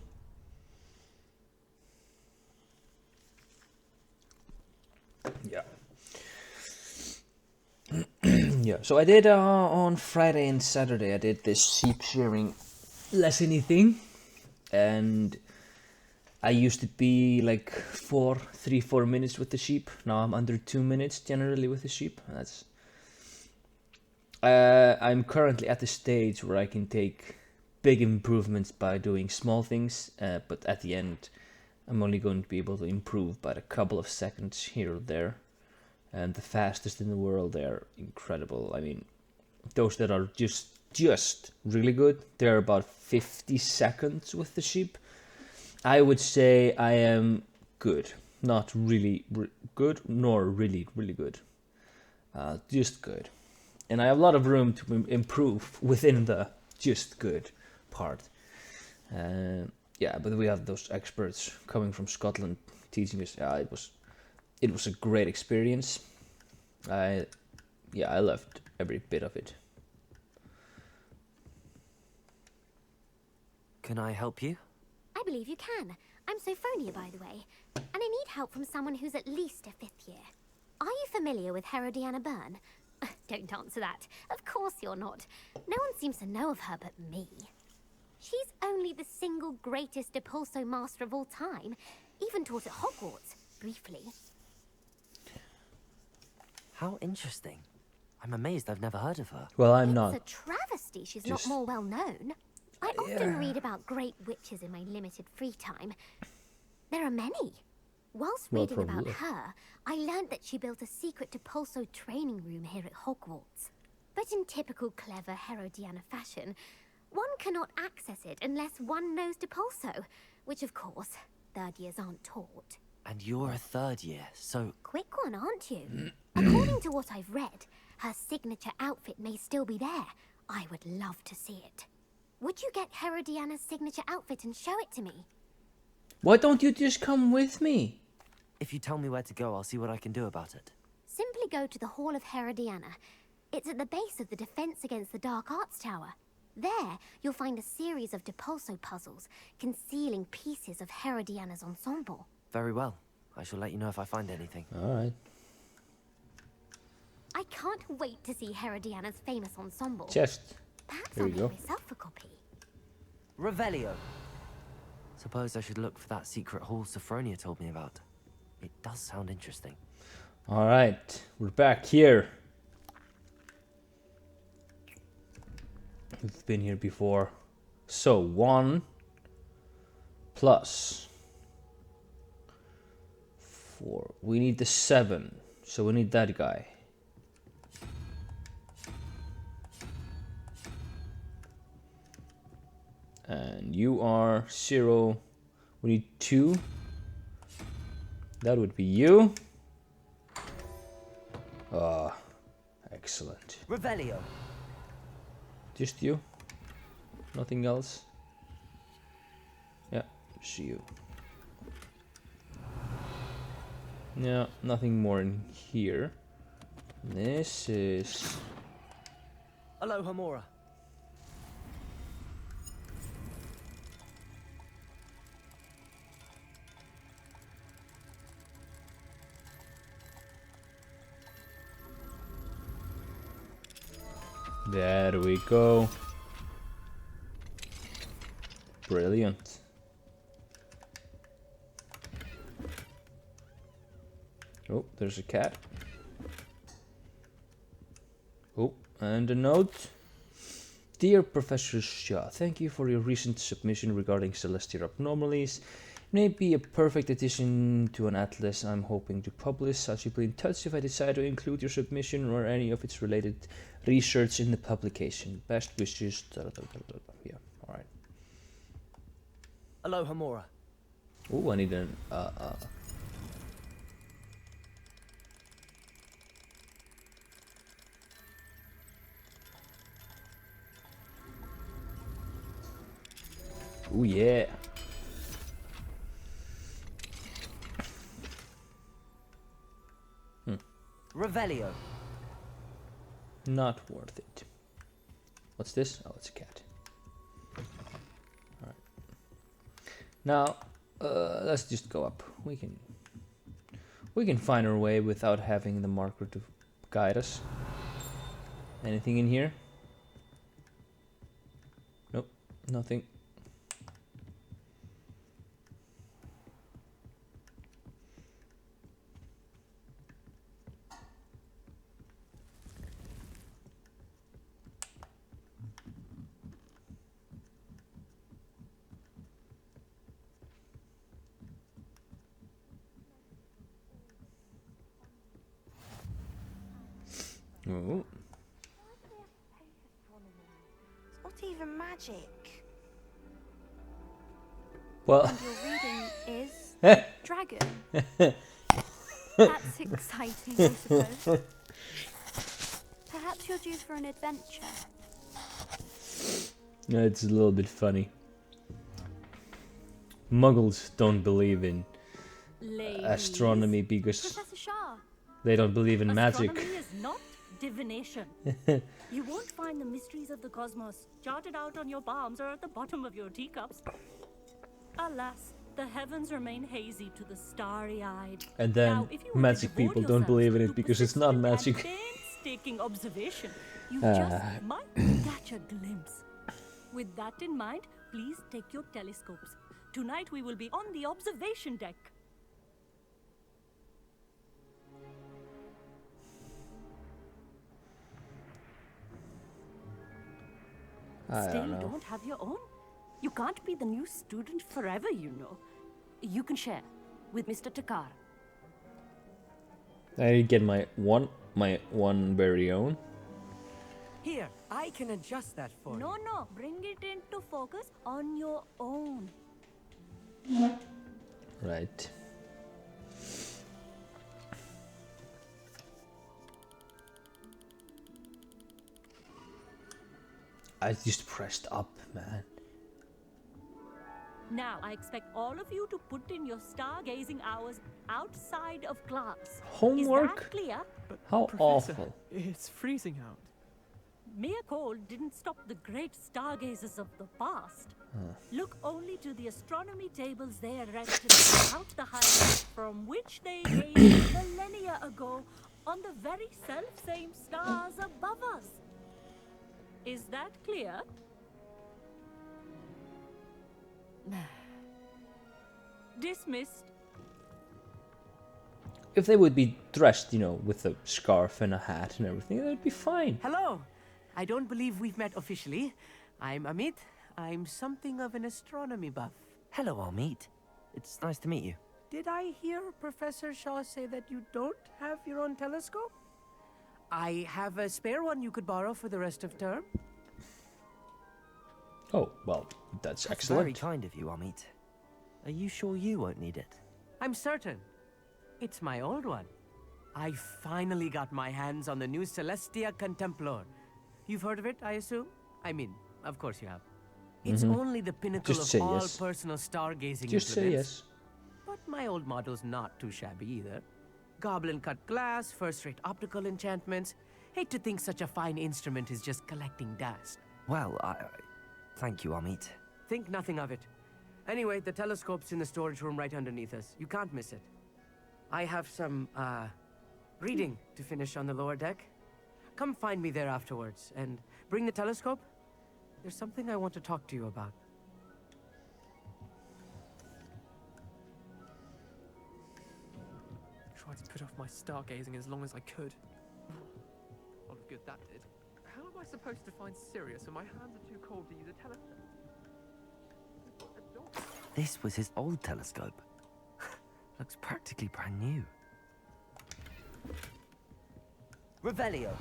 Yeah. Yeah, so I did on Friday and Saturday, I did this sheep shearing lessony thing. And I used to be like 3-4 minutes with the sheep. Now I'm under 2 minutes generally with the sheep. I'm currently at the stage where I can take big improvements by doing small things, but at the end I'm only going to be able to improve by a couple of seconds here or there. And the fastest in the world, they're incredible. I mean, those that are just really good, they're about 50 seconds with the sheep. I would say I am good. Not really good, nor really good. Just good. And I have a lot of room to improve within the just good part. Yeah, but we have those experts coming from Scotland teaching us. It was a great experience. I loved every bit of it. Can I help you? I believe you can. I'm Sophronia, by the way, and I need help from someone who's at least a 5th year. Are you familiar with Herodiana Byrne? Don't answer that. Of course you're not. No one seems to know of her but me. She's only the single greatest Depulso master of all time. Even taught at Hogwarts, briefly. How interesting. I'm amazed I've never heard of her. Well, I'm not. It's a travesty she's not more well known. I often read about great witches in my limited free time. There are many. Whilst reading about her, I learned that she built a secret Depulso training room here at Hogwarts. But in typical clever Herodiana fashion, one cannot access it unless one knows Depulso, which of course, 3rd years aren't taught. And you're a 3rd year, so... Quick one, aren't you? According to what I've read, her signature outfit may still be there. I would love to see it. Would you get Herodiana's signature outfit and show it to me? Why don't you just come with me? If you tell me where to go, I'll see what I can do about it. Simply go to the Hall of Herodiana. It's at the base of the Defense Against the Dark Arts Tower. There, you'll find a series of Depulso puzzles concealing pieces of Herodiana's ensemble. Very well. I shall let you know if I find anything. Alright. I can't wait to see Herodiana's famous ensemble. Chest. Perhaps Here I'll we make go. myself a copy. Revelio. Suppose I should look for that secret hall Sophronia told me about. It does sound interesting. Alright, we're back here. We've been here before. So, 1 plus 4. We need the 7. So we need that guy. And you are 0. We need 2. That would be you. Ah, excellent. Revelio. Just you? Nothing else? Yeah, just you. Yeah, nothing more in here. This is... Aloha Mora. There we go. Brilliant. Oh, there's a cat. Oh, and a note. Dear Professor Shaw, thank you for your recent submission regarding celestial abnormalities. It may be a perfect addition to an atlas I'm hoping to publish. I'll be in touch if I decide to include your submission or any of its related research in the publication. Best wishes. Yeah, alright. Aloha Mora. Oh, I need an oh yeah. Revelio. Not worth it. What's this? Oh, it's a cat. Alright. Now, let's just go up. We can find our way without having the marker to guide us. Anything in here? Nope, nothing. Oh. It's not even magic. Well. And your reading is dragon. That's exciting, I suppose. Perhaps you're due for an adventure. No, it's a little bit funny. Muggles don't believe in astronomy because Professor Shah. they don't believe in Astronomy magic. is not divination. You won't find the mysteries of the cosmos charted out on your palms or at the bottom of your teacups. Alas, the heavens remain hazy to the starry-eyed. And then Now, if you were to magic devote people don't yourselves believe in to it because it's not persistent magic. and painstaking observation, you just might catch a glimpse. With that in mind, please take your telescopes. Tonight we will be on the observation deck. I Still don't know. don't have your own? You can't be the new student forever, you know. You can share with Mr. Takar. I get my one very own. Here, I can adjust that for you. No, bring it into focus on your own. Right. I just pressed up, man. Now, I expect all of you to put in your stargazing hours outside of class. Homework? Is that clear? How Professor, awful. it's freezing out. Mere cold didn't stop the great stargazers of the past. Look only to the astronomy tables they erected throughout the highlands from which they gazed millennia ago on the very self-same stars above us. Is that clear? Dismissed. If they would be dressed, you know, with a scarf and a hat and everything, that'd be fine. Hello. I don't believe we've met officially. I'm Amit. I'm something of an astronomy buff. Hello, Amit. It's nice to meet you. Did I hear Professor Shaw say that you don't have your own telescope? I have a spare one you could borrow for the rest of term. Oh, well, that's That's excellent. very kind of you, Amit. Are you sure you won't need it? I'm certain. It's my old one. I finally got my hands on the new Celestia Contemplor. You've heard of it, I assume? I mean, of course you have. It's only the pinnacle Just of say all yes. personal stargazing Just say implements. yes. But my old model's not too shabby either. Goblin cut glass, first-rate optical enchantments. Hate to think such a fine instrument is just collecting dust. Well, thank you, Amit. Think nothing of it. Anyway, the telescope's in the storage room right underneath us. You can't miss it. I have some, reading to finish on the lower deck. Come find me there afterwards, and bring the telescope. There's something I want to talk to you about. Tried to put off my stargazing as long as I could. A lot of good that did. How am I supposed to find Sirius when my hands are too cold to use a telescope? This was his old telescope. Looks practically brand new. Revelio.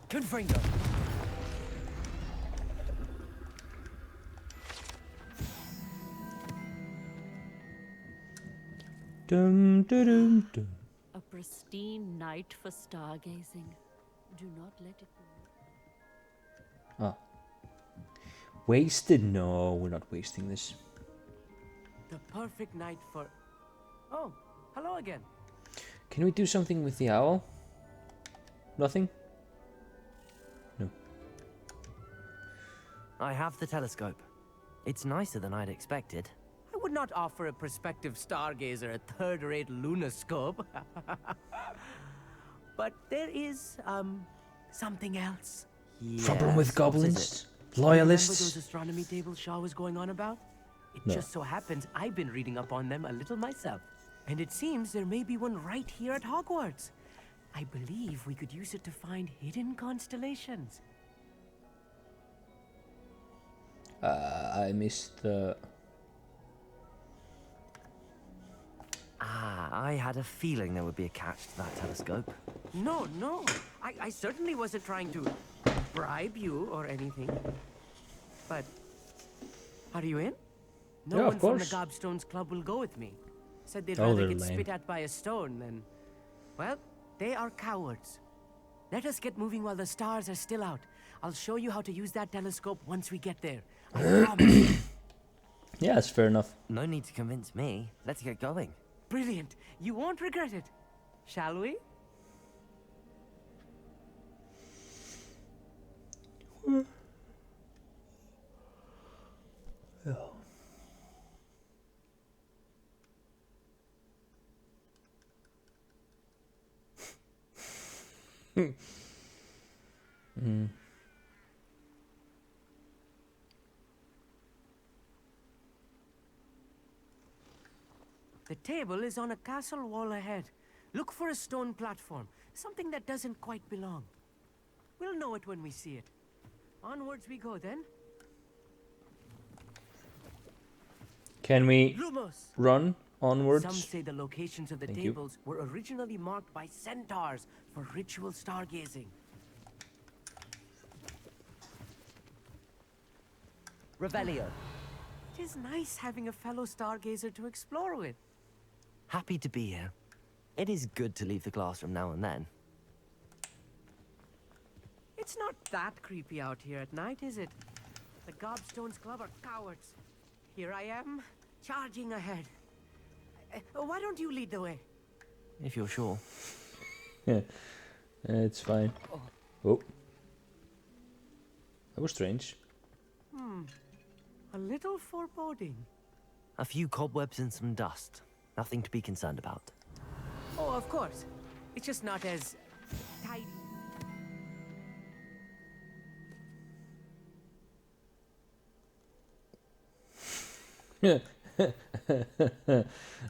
Confringo. Dum, dum, dum. A pristine night for stargazing. Do not let it go. Ah. Wasted? No, we're not wasting this. The perfect night for... Oh, hello again. Can we do something with the owl? Nothing? No. I have the telescope. It's nicer than I'd expected. I would not offer a prospective stargazer a third-rate lunoscope. But there is, something else. Problem with Yes, what is goblins? Remember those Loyalists? astronomy tables Shaw was going on about? It No. just so happens I've been reading up on them a little myself. And it seems there may be one right here at Hogwarts. I believe we could use it to find hidden constellations. I missed the... Ah, I had a feeling there would be a catch to that telescope. No, no. I certainly wasn't trying to bribe you or anything. But are you in? No Yeah, one of from the course. Gobstones Club will go with me. Said they'd Oh, rather they're get lame. spit at by a stone than... Well, they are cowards. Let us get moving while the stars are still out. I'll show you how to use that telescope once we get there. I promise. Yeah, it's fair enough. No need to convince me. Let's get going. Brilliant. You won't regret it. Shall we? The table is on a castle wall ahead. Look for a stone platform, something that doesn't quite belong. We'll know it when we see it. Onwards we go then. Can we Lumos! run onwards? Some say the locations of the Thank you. tables were originally marked by centaurs for ritual stargazing. Revelio. It is nice having a fellow stargazer to explore with. Happy to be here. It is good to leave the classroom now and then. It's not that creepy out here at night, is it? The Gobstones Club are cowards. Here I am, charging ahead. Why don't you lead the way? If you're sure. Yeah, it's fine. Oh. That was strange. A little foreboding. A few cobwebs and some dust. Nothing to be concerned about. Oh, of course. It's just not as tidy.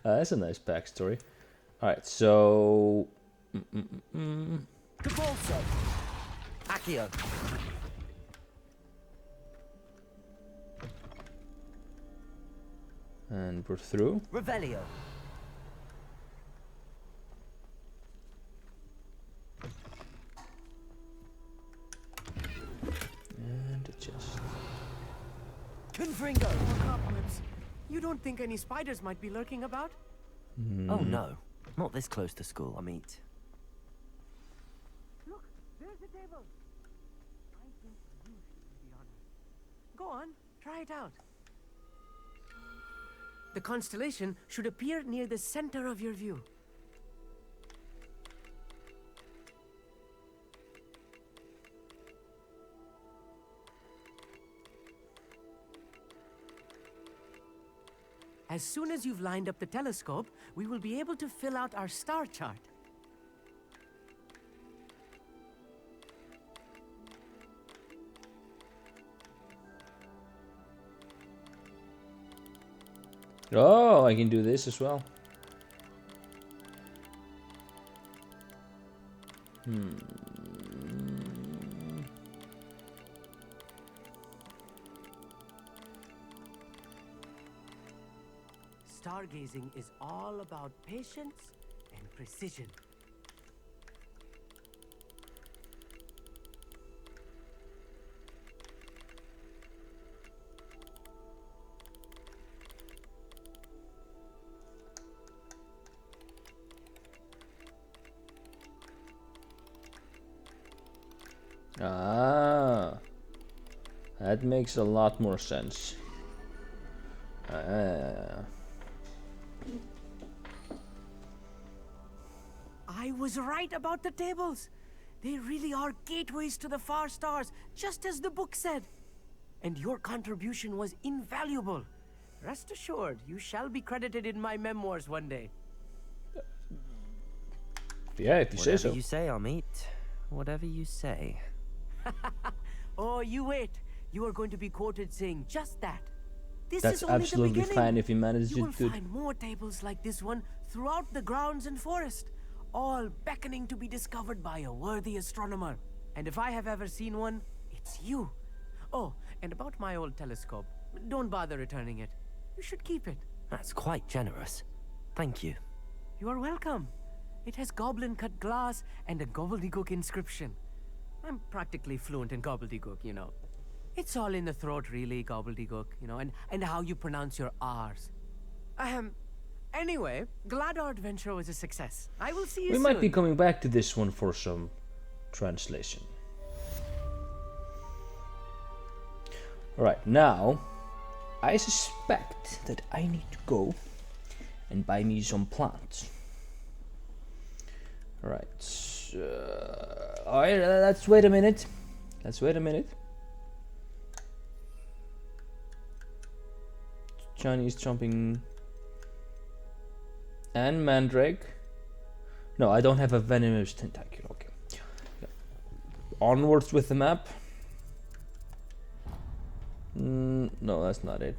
That's a nice backstory. Alright, so... Cabalso. Accio. And we're through. Revelio. And a chest. Confringo. Cobwebs. You don't think any spiders might be lurking about? Oh no. Not this close to school, I meet. Look, there's the table. I think you should do the honors. Go on, try it out. The constellation should appear near the center of your view. As soon as you've lined up the telescope, we will be able to fill out our star chart. Oh, I can do this as well. Stargazing is all about patience and precision. Ah, that makes a lot more sense. I was right about the tables. They really are gateways to the far stars, just as the book said. And your contribution was invaluable. Rest assured, you shall be credited in my memoirs one day. Yeah, if you say so. Whatever you say, Amit. Whatever you say. Oh, you wait. You are going to be quoted saying just that. This That's is only absolutely the beginning. fine if you manage You will it good. find more tables like this one throughout the grounds and forest, all beckoning to be discovered by a worthy astronomer. And if I have ever seen one, it's you. Oh, and about my old telescope. Don't bother returning it. You should keep it. That's quite generous. Thank you. You are welcome. It has goblin cut glass and a gobbledygook inscription. I'm practically fluent in gobbledygook, you know. It's all in the throat, really, gobbledygook, you know, and how you pronounce your R's. Anyway, glad our adventure was a success. I will see you soon. We might be coming back to this one for some translation. Alright, now I suspect that I need to go and buy me some plants. Alright, alright, let's wait a minute. Chinese jumping and mandrake. No, I don't have a venomous tentacle. Okay. Yeah. Onwards with the map. No, that's not it.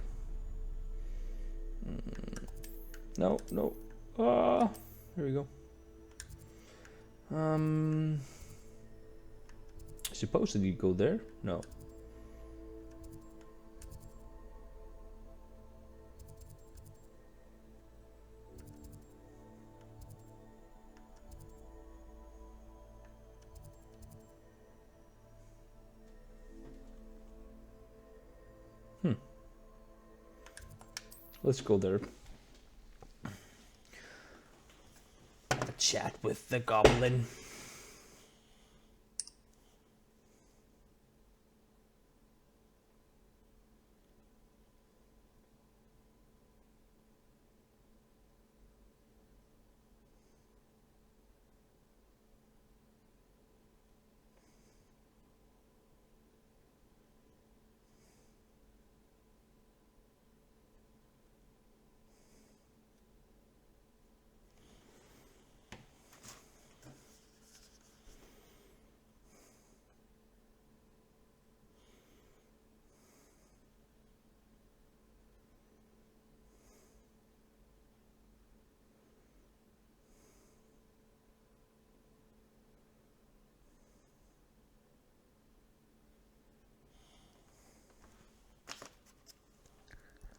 No. Here we go. Supposedly go there? No. Let's go there. Chat with the goblin.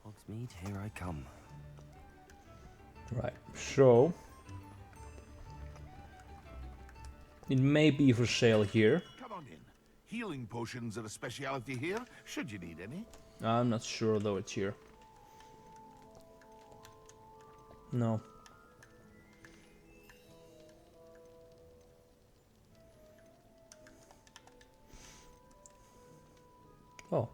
Hogsmeade, here I come. Right, so it may be for sale here. Come on in. Healing potions are a specialty here, should you need any. I'm not sure though it's here. No. Oh.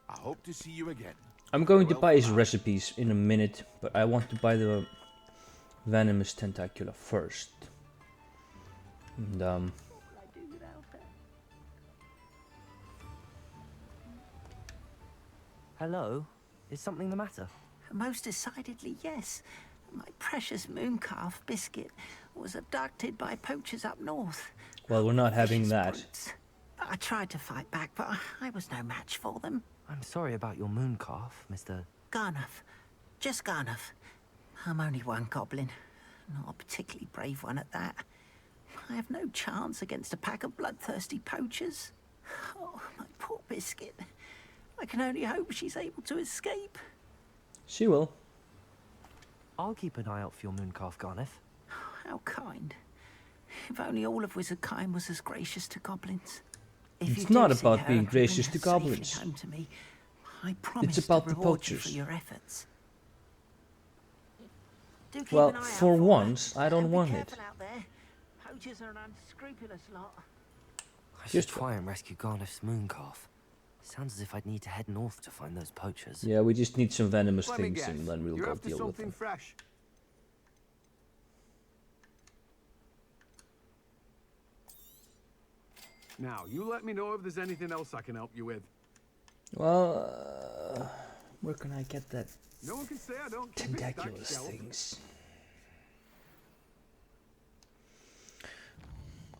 I hope to see you again. I'm going to buy his recipes in a minute, but I want to buy the venomous tentacula first. And Hello? Is something the matter? Most decidedly, yes. My precious Mooncalf biscuit was abducted by poachers up north. well, we're not having Vicious that. brutes. I tried to fight back, but I was no match for them. I'm sorry about your Mooncalf, Mr. Garnuff. Just Garnuff. I'm only one goblin. Not a particularly brave one at that. I have no chance against a pack of bloodthirsty poachers. Oh, my poor biscuit. I can only hope she's able to escape. She will. I'll keep an eye out for your Mooncalf, Garnuff. How kind. If only all of Wizardkind was as gracious to goblins. If It's you not do see about her being and bring gracious her to safely goblins. home to me, I promise It's about to the reward you poachers. for your efforts. Do keep Well, an eye out for her. once, I don't And want be it. careful out there. Poachers are an unscrupulous lot. I should Just try and rescue Garnuff's Mooncalf. Sounds as if I'd need to head north to find those poachers. Yeah, we just need some venomous Let me things guess. and then we'll You're go after deal with something them. fresh. Now, you let me know if there's anything else I can help you with. Well, where can I get that No one can say I don't keep it stacked tentaculous shelf. things?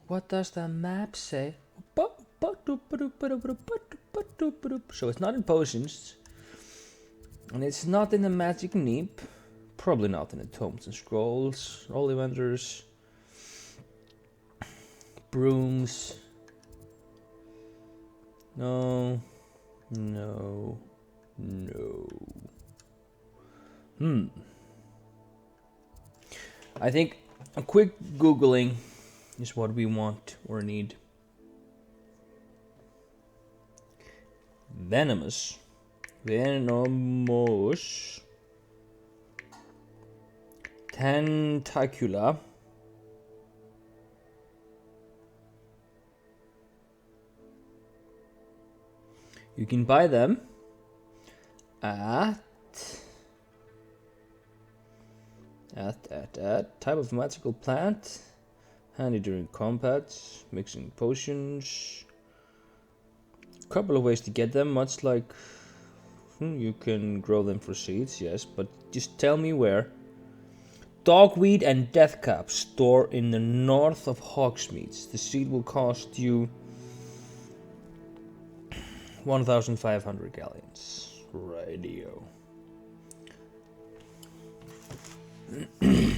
What does the map say? So it's not in potions, and it's not in the magic neep, probably not in the tomes and scrolls, holy vendors, brooms. No. No. No. I think a quick Googling is what we want or need. Venomous. Venomous. Tentacula. You can buy them at type of magical plant, handy during combat, mixing potions. Couple of ways to get them, much like you can grow them for seeds, yes, but just tell me where. Dogweed and deathcap store in the north of Hogsmeade. The seed will cost you 1,500 galleons. Radio. I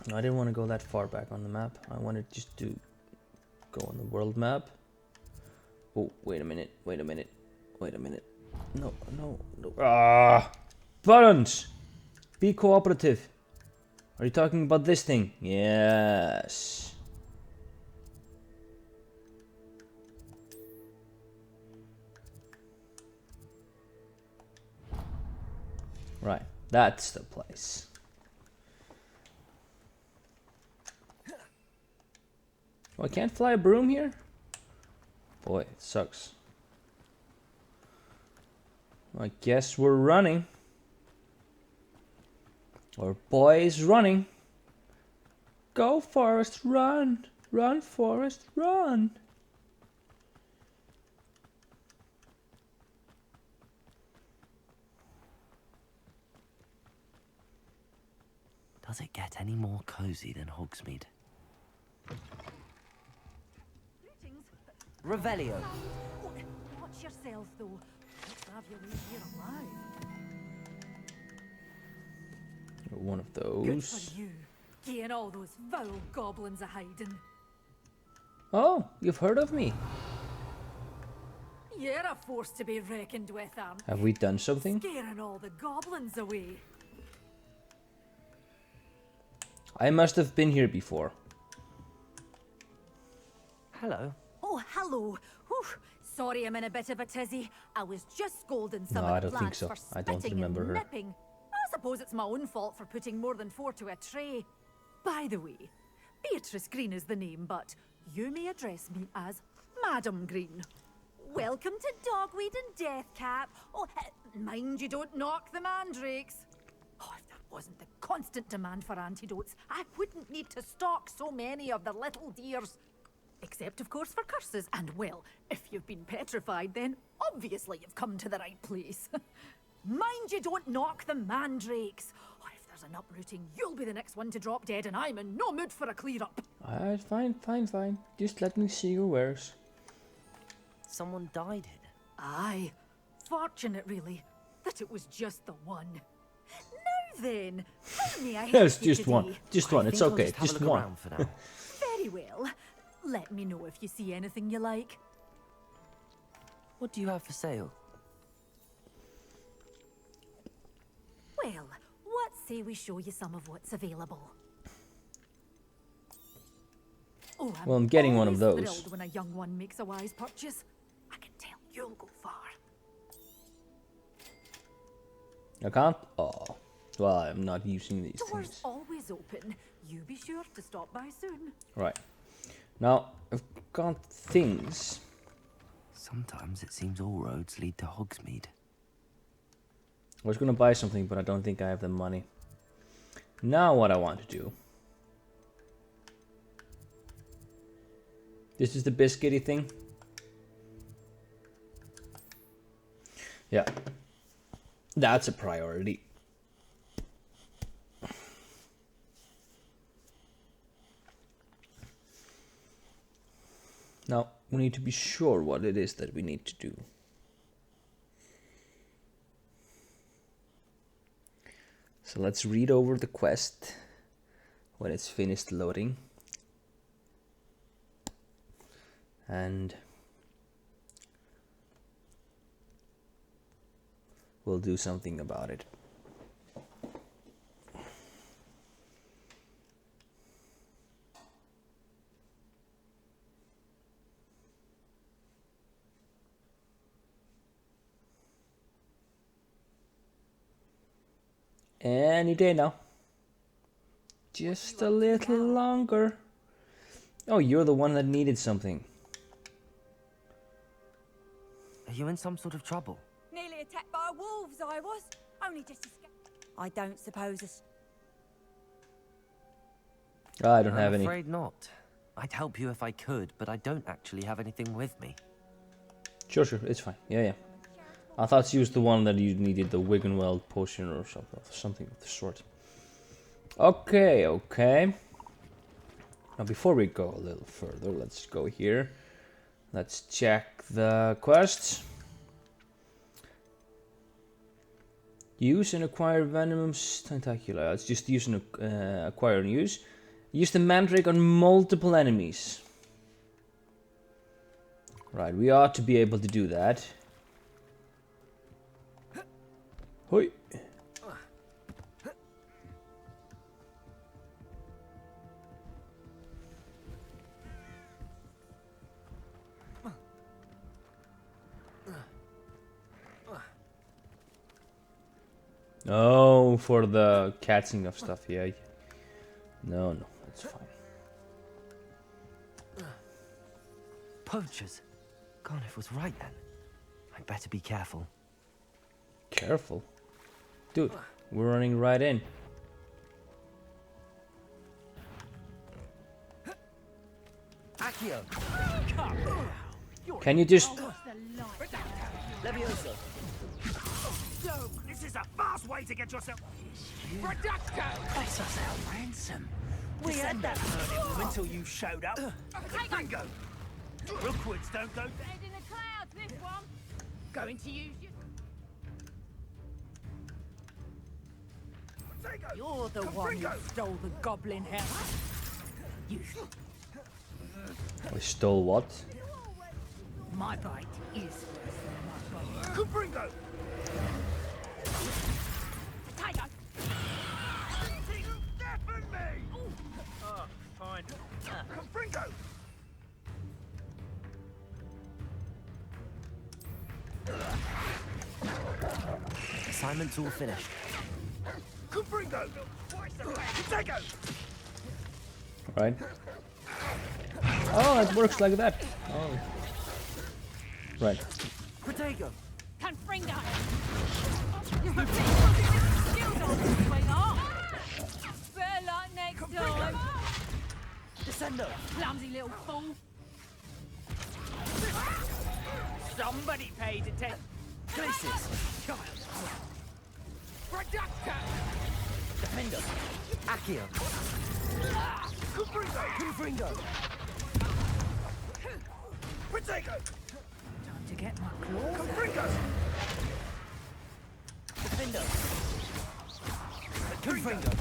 didn't want to go that far back on the map. I wanted just to go on the world map. Oh, wait a minute. Wait a minute. Wait a minute. No, no, no. Ah! Buttons! Be cooperative. Are you talking about this thing? Yes. Right, that's the place. Oh, I can't fly a broom here? Boy, it sucks. I guess we're running. Our boy's running. Go, Forrest, run. Run, Forrest, run. Does it get any more cozy than Hogsmeade? Revelio. Watch yourself, though. Let's have your way here alive. One of Good those. for you. Getting all those foul goblins a hiding. Oh, you've heard of me. You're a force to be reckoned with, Have we done something? Scaring all the goblins away. I must have been here before. Hello. Oh, hello. Whew. Sorry I'm in a bit of a tizzy. I was just scolding some No, of I the don't think plants so. for I don't spitting remember and her. nipping. I suppose it's my own fault for putting more than 4 to a tray. By the way, Beatrice Green is the name, but you may address me as Madam Green. Welcome to Dogweed and Deathcap. Oh, mind you don't knock the mandrakes. Oh, if there wasn't the constant demand for antidotes, I wouldn't need to stock so many of the little dears. Except, of course, for curses. And, well, if you've been petrified, then obviously you've come to the right place. Mind you don't knock the mandrakes. Oh, if there's an uprooting, you'll be the next one to drop dead, and I'm in no mood for a clear-up. Alright, fine, fine, fine. Just let me see your wares. Someone died here. Aye. Fortunate, really, that it was just the one. Now then, how may I help Yes, you just today? one. Just one. It's okay. Just one. For now. Very well. Let me know if you see anything you like. What do you have for sale? Well, what say we show you some of what's available? Oh, Well, I'm getting one of always those. thrilled when a young one makes a wise purchase. I can tell you'll go far. I can't? Oh. Well, I'm not using these Doors things. always open. You be sure to stop by soon. Right. Now, I've got things. Sometimes it seems all roads lead to Hogsmeade. I was gonna buy something, but I don't think I have the money. Now what I want to do. This is the biscuity thing. Yeah. That's a priority. Now, we need to be sure what it is that we need to do. So let's read over the quest when it's finished loading. and we'll do something about it. Any day now. Just a little longer. Oh, you're the one that needed something. Are you in some sort of trouble? Nearly attacked by wolves, I was. Only just escaped. I don't suppose I don't have any. I'm afraid not. I'd help you if I could, but I don't actually have anything with me. Sure, it's fine. Yeah. I thought you was the one that you needed the Wiggenweld potion or something of the sort. Okay. Now before we go a little further, let's go here. Let's check the quests. Use and acquire venomous tentacula. Let's just use and acquire and use. Use the mandrake on multiple enemies. Right, we ought to be able to do that. Hoi. Oh, for the catching of stuff, yeah. No, that's fine. Poachers? Garniff was right then. I'd better be careful. Careful? Dude, we're running right in. Accio. Can you just... Levioso. This is a fast way to get yourself... Place us our ransom. We had that burning until you showed up. Bingo. Rookwoods don't go... Head in the clouds, this one. Going to use you. You're the one who stole the goblin house. You. I stole what? My bite is worse than my bite. Kubringo! Potato! Deafen me! Oh, fine. Kubringo! Assignment's all finished. Kubringo! Potato! Right. Oh, it works like that. Oh. Right. Potato! Confringo! You're a bit skills on this way, better luck next time. Descendo! Clumsy little fool. Somebody paid attention. Glacis! Reducto! Defendo! Accio! Kubringo! Potato! Time to get my claws. Kubringo! Defendo! Kubringo!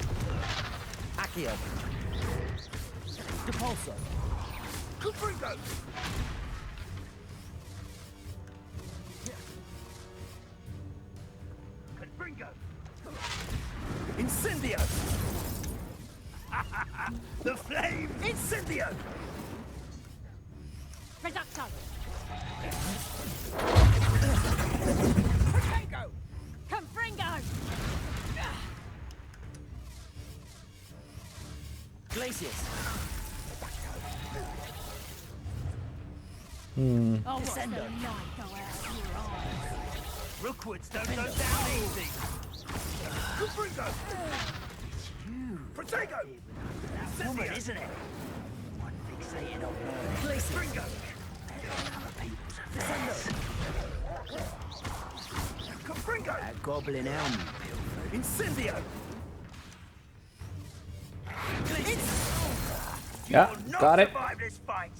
Accio. Depulso! Kubringo! Kubringo! Incendio! The flame! Incendio! Reducto! Potato! Confringo! Glacius! Hmm. Oh, what's the light go out of your eyes? Rookwoods don't go down easy! Kubringo! Potato! Woman, isn't it? One fixated on her. Glacius! Kubringo! Descendo! Kubringo! That goblin helm. Incendio! Yeah, got it. Survive this fight.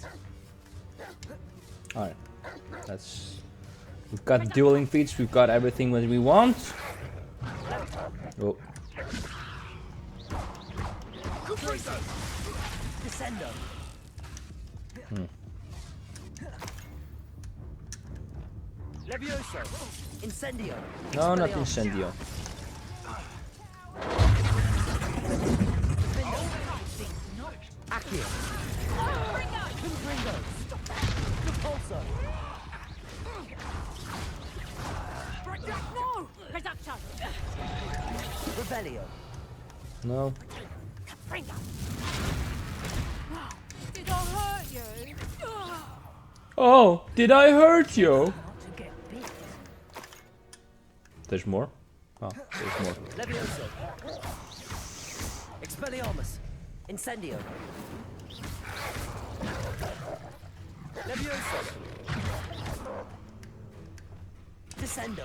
Alright. We've got dueling feats, we've got everything that we want. Oh. Descendo! Levioso. Incendio. No, not incendio. Accio. Confringo. Repulso. No! Reduction! Rebellio. No. Did I hurt you? Oh, did I hurt you? There's more? Oh, there's more. Levioso. Expelliarmus. Incendio. Levioso. Descendo.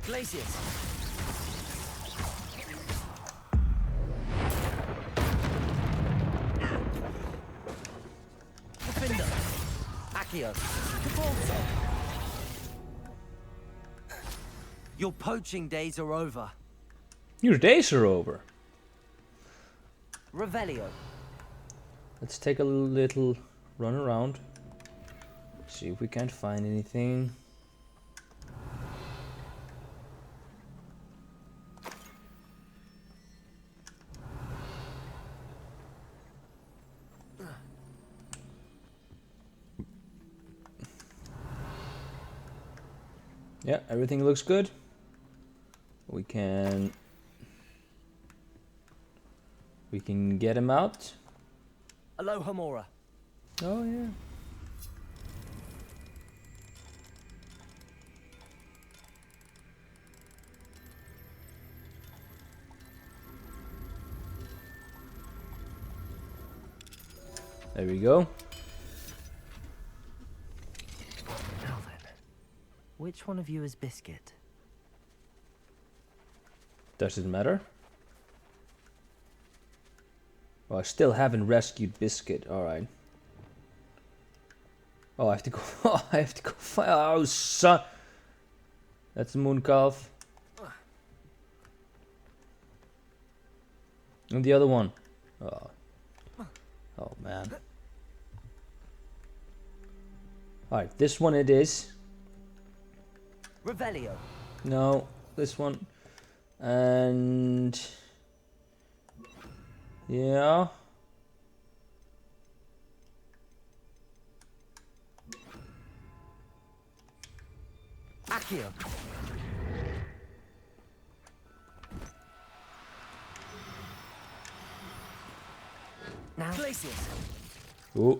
Glacius. Defender. Accio. Repulso. Your poaching days are over. Your days are over. Revelio. Let's take a little run around. See if we can't find anything. Yeah, everything looks good. We can get him out. Aloha Mora. Oh yeah. There we go. Now then, which one of you is Biscuit? Does it matter? Oh, I still haven't rescued Biscuit. All right. Oh, I have to go. Oh, I have to go find. Oh, son. That's the Mooncalf. And the other one. Oh. Oh man. All right, this one it is. Revelio. No, this one. And yeah. Accio. Now. Glacius. Oh.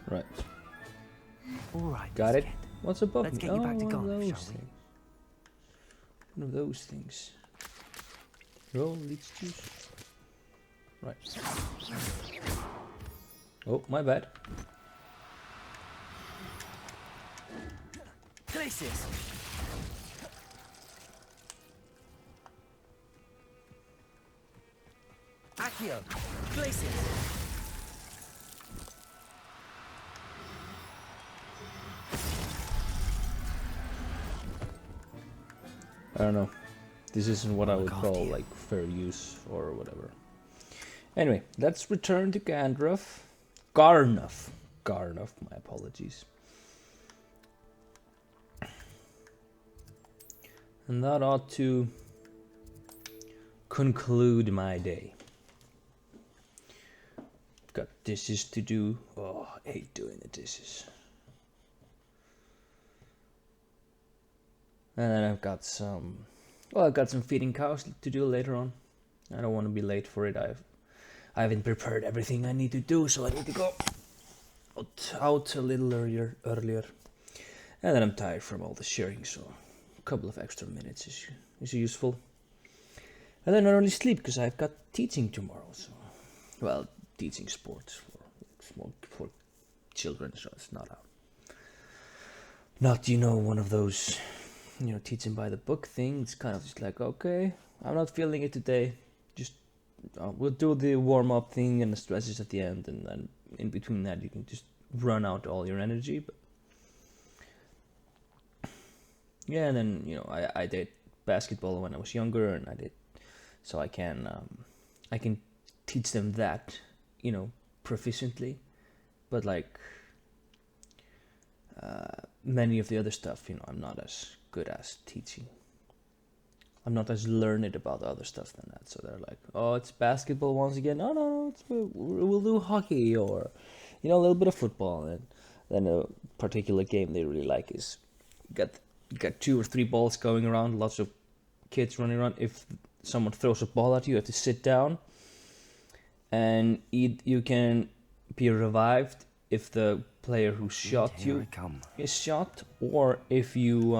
Right. All right. Got it. What's above Let's me? get you back to one of Garner, those shall we? things. One of those things. Roll leech juice. Right. Oh, my bad. Glacius. Accio. Glacius. I don't know. This isn't what I would call like fair use or whatever. Anyway, let's return to Gandruff. Garnuff. Garnuff, my apologies. And that ought to conclude my day. Got dishes to do. Oh, I hate doing the dishes. And then I've got some feeding cows to do later on. I don't want to be late for it. I haven't prepared everything I need to do, so I need to go out a little earlier. And then I'm tired from all the sharing, so a couple of extra minutes is useful. And then I only sleep because I've got teaching tomorrow. So, well, teaching sports for children, so it's not one of those, teaching by the book thing. It's kind of just like, okay, I'm not feeling it today. Just we'll do the warm-up thing and the stretches at the end, and then in between that you can just run out all your energy. But yeah, and then I did basketball when I was younger, and I did, so I can teach them that you know, proficiently, but like many of the other stuff, you know, I'm not as good as teaching. I'm not as learned about the other stuff than that. So they're like, oh, it's basketball once again. No, no, we'll do hockey, or, you know, a little bit of football. And then a particular game they really like is you got 2 or 3 balls going around, lots of kids running around. If someone throws a ball at you, you have to sit down, and you can be revived if the player who shot you is shot, or if you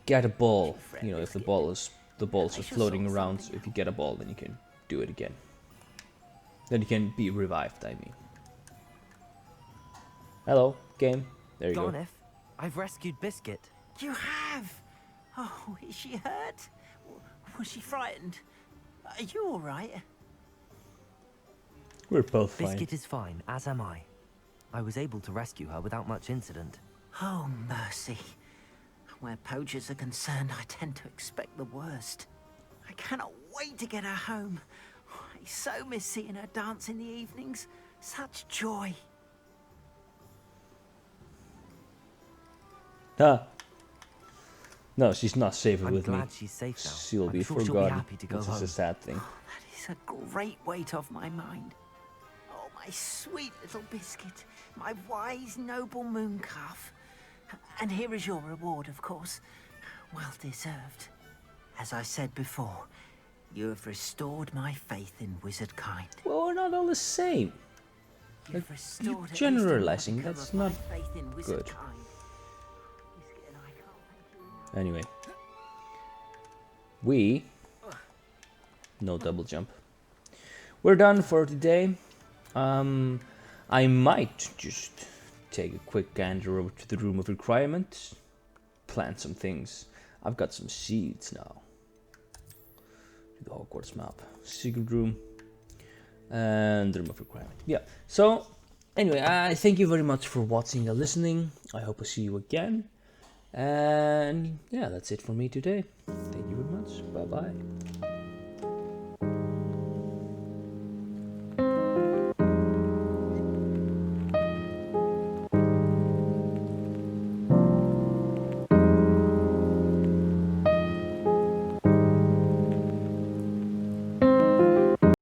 get a ball, you know, if the balls are floating around, so if you get a ball, then you can do it again. Then you can be revived, I mean. Hello, game. There you go. Garneth, I've rescued Biscuit. You have? Oh, is she hurt? Was she frightened? Are you all right? We're both fine. Biscuit is fine, as am I. I was able to rescue her without much incident. Oh, mercy. Where poachers are concerned, I tend to expect the worst. I cannot wait to get her home. I so miss seeing her dance in the evenings. Such joy. No, she's not safe I'm with me. glad she's safe now. She'll be I'm sure forgotten. she'll be happy to go This home. is a sad thing. That is a great weight off my mind. Oh, my sweet little Biscuit. My wise, noble Mooncalf. And here is your reward, of course. Well deserved. As I said before, you have restored my faith in wizard kind. Well, we're not all the same. Like, you're generalizing, that's not good. Anyway. No double jump. We're done for today. I might just take a quick gander over to the room of requirement. Plant some things. I've got some seeds now. The Hogwarts map. Secret room. And the room of requirement. Yeah. So, anyway, I thank you very much for watching and listening. I hope I see you again. And yeah, that's it for me today. Thank you very much. Bye bye.